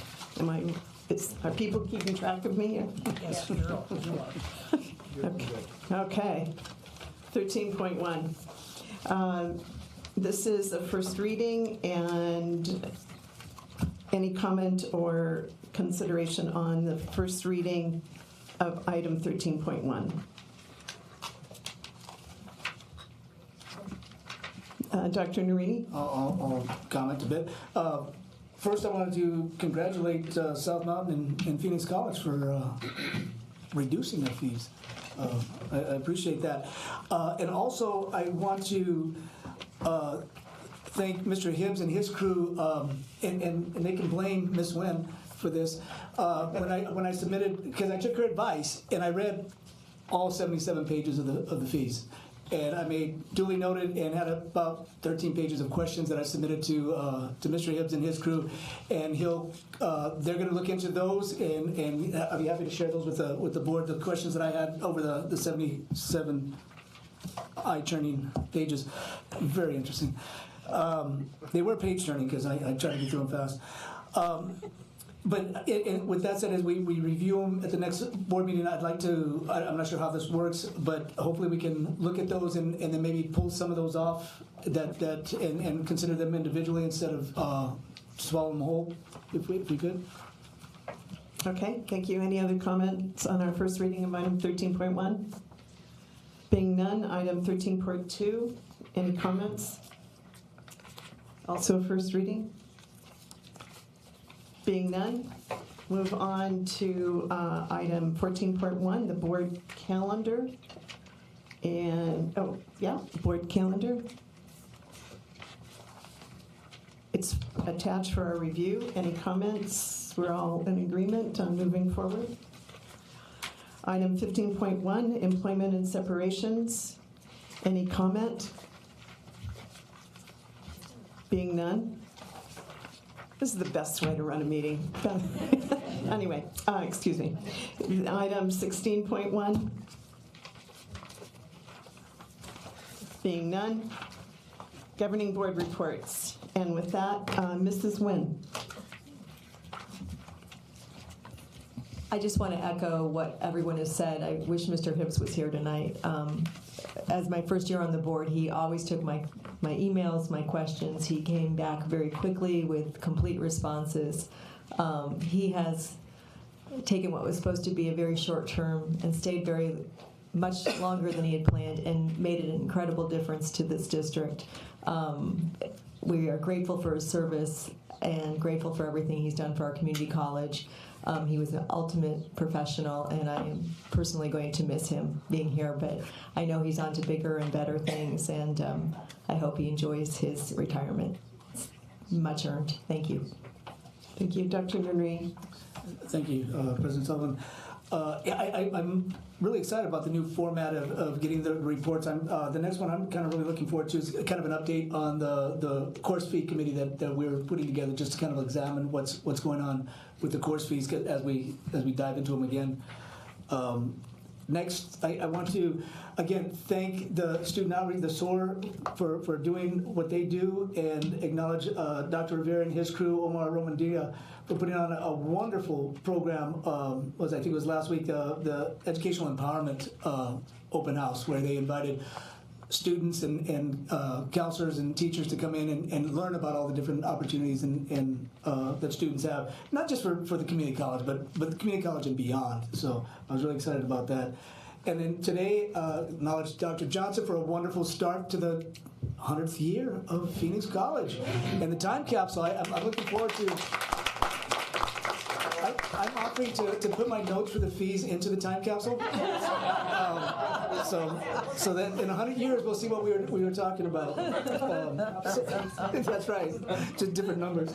Are people keeping track of me here? Yes, you are. Okay. 13.1. This is a first reading, and any comment or consideration on the first reading of item 13.1? Dr. Narini? I'll comment a bit. First, I wanted to congratulate South Mountain and Phoenix College for reducing their fees. I appreciate that. And also, I want to thank Mr. Hibbs and his crew, and they can blame Ms. Nguyen for this. When I submitted, because I took her advice, and I read all 77 pages of the fees. And I made duly noted and had about 13 pages of questions that I submitted to Mr. Hibbs and his crew, and they're going to look into those, and I'll be happy to share those with the board. The questions that I had over the 77 eye-turning pages, very interesting. They were page-turning because I tried to get through them fast. But with that said, as we review them at the next board meeting, I'd like to, I'm not sure how this works, but hopefully we can look at those and then maybe pull some of those off and consider them individually instead of swallowing them whole, if we could. Okay, thank you. Any other comments on our first reading of item 13.1? Being none, item 13.2. Any comments? Also a first reading? Being none, move on to item 14.1, the board calendar. And, board calendar. It's attached for our review. Any comments? We're all in agreement on moving forward. Item 15.1, employment and separations. Any comment? Being none. This is the best way to run a meeting. Anyway, excuse me. Item 16.1. Being none. Governing board reports. And with that, Mrs. Nguyen. I just want to echo what everyone has said. I wish Mr. Hibbs was here tonight. As my first year on the board, he always took my emails, my questions. He came back very quickly with complete responses. He has taken what was supposed to be a very short term and stayed very much longer than he had planned and made an incredible difference to this district. We are grateful for his service and grateful for everything he's done for our community college. He was an ultimate professional, and I am personally going to miss him being here, but I know he's on to bigger and better things, and I hope he enjoys his retirement. It's much earned. Thank you. Thank you. Dr. Henry. Thank you, President Sullivan. I'm really excited about the new format of getting the reports. The next one I'm kind of really looking forward to is kind of an update on the course fee committee that we're putting together, just to kind of examine what's going on with the course fees as we dive into them again. Next, I want to, again, thank the student outreach, the SOAR, for doing what they do, and acknowledge Dr. Rivera and his crew, Omar Romandia, for putting on a wonderful program. I think it was last week, the Educational Empowerment Open House, where they invited students and counselors and teachers to come in and learn about all the different opportunities that students have, not just for the community college, but the community college and beyond. So I was really excited about that. And then today, acknowledge Dr. Johnson for a wonderful start to the 100th year of Phoenix College. And the time capsule, I'm looking forward to. I'm offering to put my notes for the fees into the time capsule. So that in 100 years we'll see what we were talking about. That's right, just different numbers.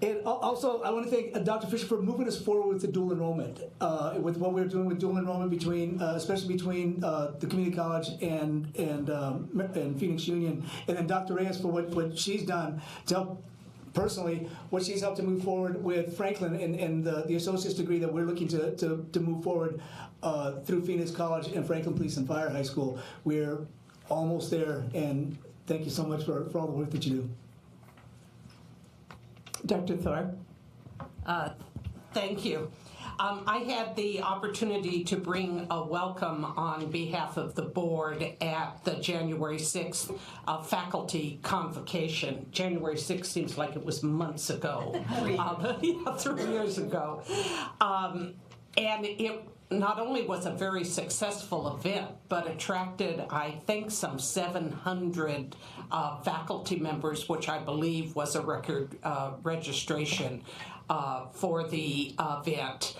And also, I want to thank Dr. Fisher for moving us forward with the dual enrollment, with what we're doing with dual enrollment between, especially between the community college and Phoenix Union, and then Dr. Reyes for what she's done to help. Personally, what she's helped to move forward with Franklin and the associate's degree that we're looking to move forward through Phoenix College and Franklin Police and Fire High School. We're almost there, and thank you so much for all the work that you do. Dr. Thor. Thank you. I had the opportunity to bring a welcome on behalf of the board at the January 6th faculty convocation. January 6th seems like it was months ago. 3 years ago. And it not only was a very successful event, but attracted, I think, some 700 faculty members, which I believe was a record registration for the event.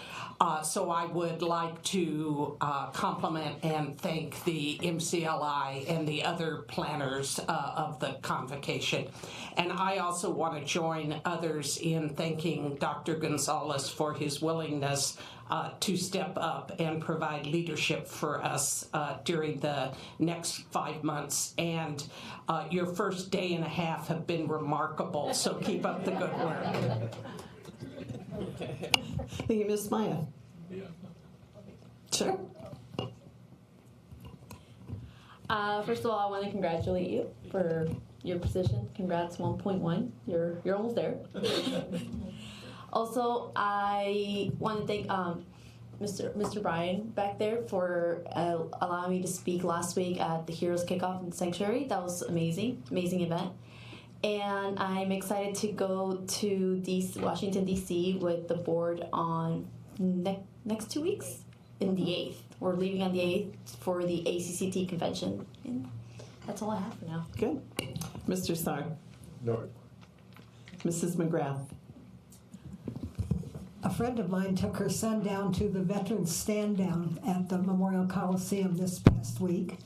So I would like to compliment and thank the MCLI and the other planners of the convocation. And I also want to join others in thanking Dr. Gonzalez for his willingness to step up and provide leadership for us during the next 5 months. And your first day and a half have been remarkable, so keep up the good work. Thank you, Ms. Maya. Yeah. Sure. First of all, I want to congratulate you for your position. Congrats, 1.1. You're almost there. Also, I want to thank Mr. Brian back there for allowing me to speak last week at the Heroes Kickoff in the Sanctuary. That was amazing event. And I'm excited to go to Washington, D.C. with the board on next 2 weeks, in the 8th. We're leaving on the 8th for the ACCT convention. And that's all I have for now. Good. Mr. Sarr. No. Mrs. McGrath. A friend of mine took her son down to the Veterans Stand Down at the Memorial Coliseum this past week,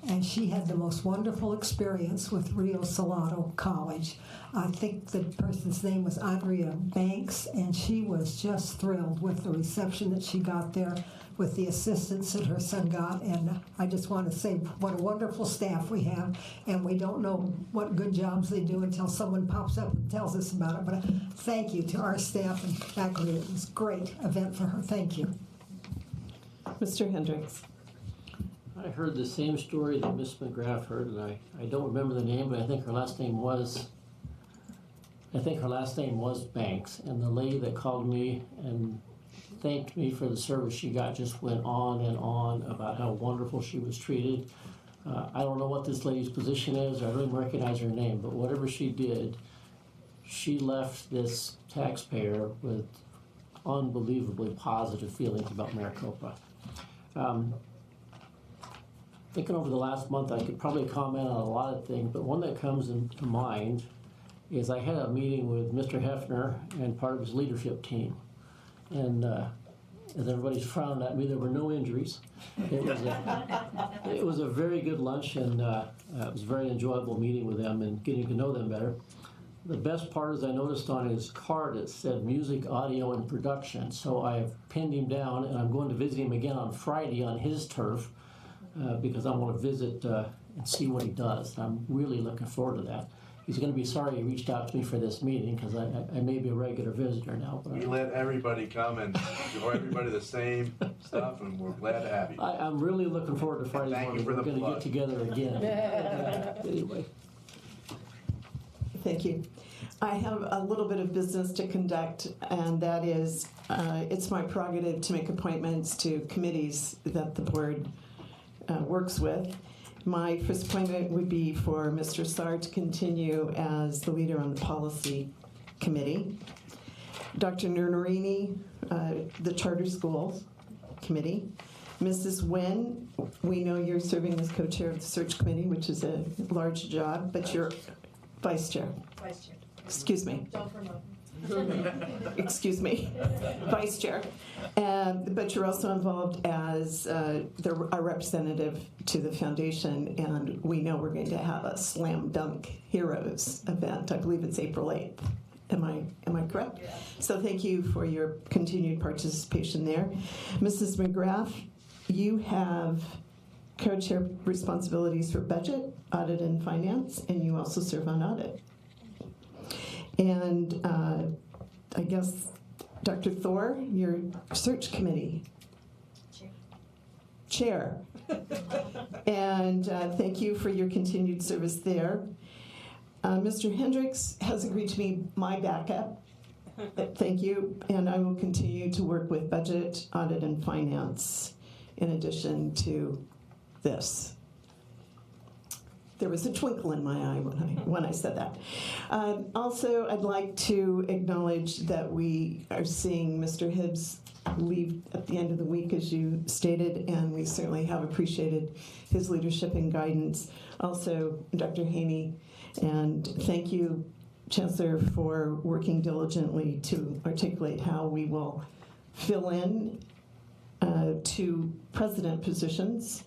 and she had the most wonderful experience with Rio Salado College. I think the person's name was Andrea Banks, and she was just thrilled with the reception that she got there, with the assistance that her son got. And I just want to say what a wonderful staff we have, and we don't know what good jobs they do until someone pops up and tells us about it. But thank you to our staff and faculty. It was a great event for her. Thank you. Mr. Hendricks. I heard the same story that Miss McGrath heard, and I don't remember the name, but I think her last name was Banks. And the lady that called me and thanked me for the service she got just went on and on about how wonderful she was treated. I don't know what this lady's position is. I don't even recognize her name, but whatever she did, she left this taxpayer with unbelievably positive feelings about Maricopa. Thinking over the last month, I could probably comment on a lot of things, but one that comes into mind is I had a meeting with Mr. Hefner and part of his leadership team. And as everybody's frowned at me, there were no injuries. It was a very good lunch, and it was a very enjoyable meeting with them and getting to know them better. The best part is I noticed on his card it said music, audio, and production. So I've pinned him down, and I'm going to visit him again on Friday on his turf because I want to visit and see what he does. I'm really looking forward to that. He's going to be sorry he reached out to me for this meeting because I may be a regular visitor now. But we let everybody come and show everybody the same stuff, and we're glad to have you. I'm really looking forward to Friday morning. We're going to get together again. Anyway. Thank you. I have a little bit of business to conduct, and that is it's my prerogative to make appointments to committees that the board works with. My first appointment would be for Mr. Sarr to continue as the leader on the policy committee. Dr. Nernerini, the charter schools committee. Mrs. Nguyen, we know you're serving as co-chair of the search committee, which is a large job, but you're vice chair. Vice chair. Excuse me. Don't promote. Excuse me, vice chair. But you're also involved as a representative to the foundation, and we know we're going to have a Slam Dunk Heroes event. I believe it's April 8th. Am I correct? Yeah. So thank you for your continued participation there. Mrs. McGrath, you have co-chair responsibilities for budget, audit, and finance, and you also serve on audit. And I guess, Dr. Thor, your search committee chair. And thank you for your continued service there. Mr. Hendricks has agreed to be my backup. Thank you. And I will continue to work with budget, audit, and finance in addition to this. There was a twinkle in my eye when I said that. Also, I'd like to acknowledge that we are seeing Mr. Hibbs leave at the end of the week, as you stated, and we certainly have appreciated his leadership and guidance. Also, Dr. Haney, and thank you, Chancellor, for working diligently to articulate how we will fill in to president positions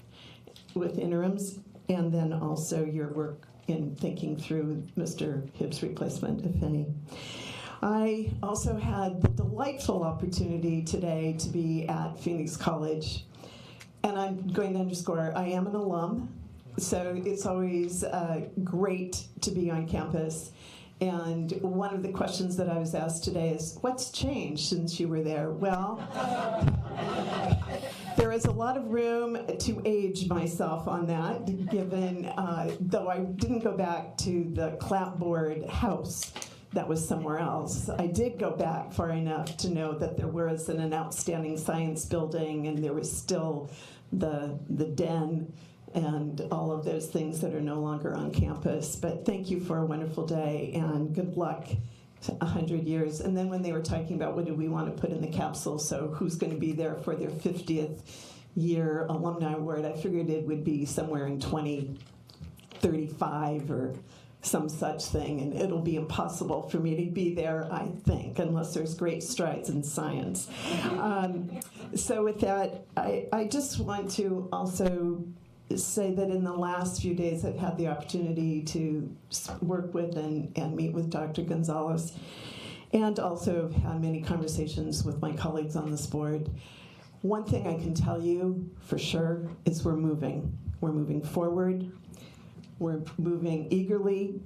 with interims, and then also your work in thinking through Mr. Hibbs' replacement, if any. I also had the delightful opportunity today to be at Phoenix College, and I'm going to underscore, I am an alum, so it's always great to be on campus. And one of the questions that I was asked today is, what's changed since you were there? Well, there is a lot of room to age myself on that, given, though I didn't go back to the clapboard house that was somewhere else. I did go back far enough to know that there was an outstanding science building, and there was still the den, and all of those things that are no longer on campus. But thank you for a wonderful day, and good luck 100 years. And then when they were talking about what do we want to put in the capsule, so who's going to be there for their 50th year alumni award, I figured it would be somewhere in 2035 or some such thing, and it'll be impossible for me to be there, I think, unless there's great strides in science. So with that, I just want to also say that in the last few days I've had the opportunity to work with and meet with Dr. Gonzalez, and also had many conversations with my colleagues on this board. One thing I can tell you for sure is we're moving. We're moving forward. We're moving eagerly.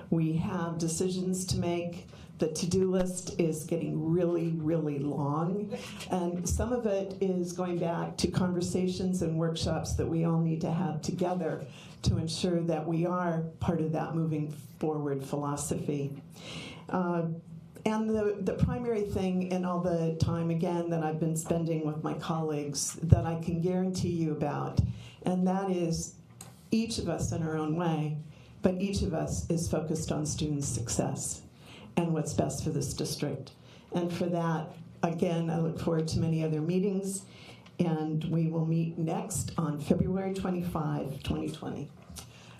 We have decisions to make. The to-do list is getting really, really long. And some of it is going back to conversations and workshops that we all need to have together to ensure that we are part of that moving forward philosophy. And the primary thing in all the time, again, that I've been spending with my colleagues that I can guarantee you about, and that is each of us in our own way, but each of us is focused on student success and what's best for this district. And for that, again, I look forward to many other meetings, and we will meet next on February 25, 2020.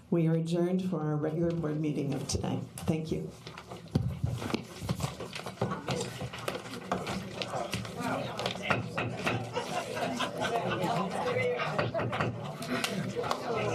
We are adjourned for our regular board meeting of today. Thank you. Wow.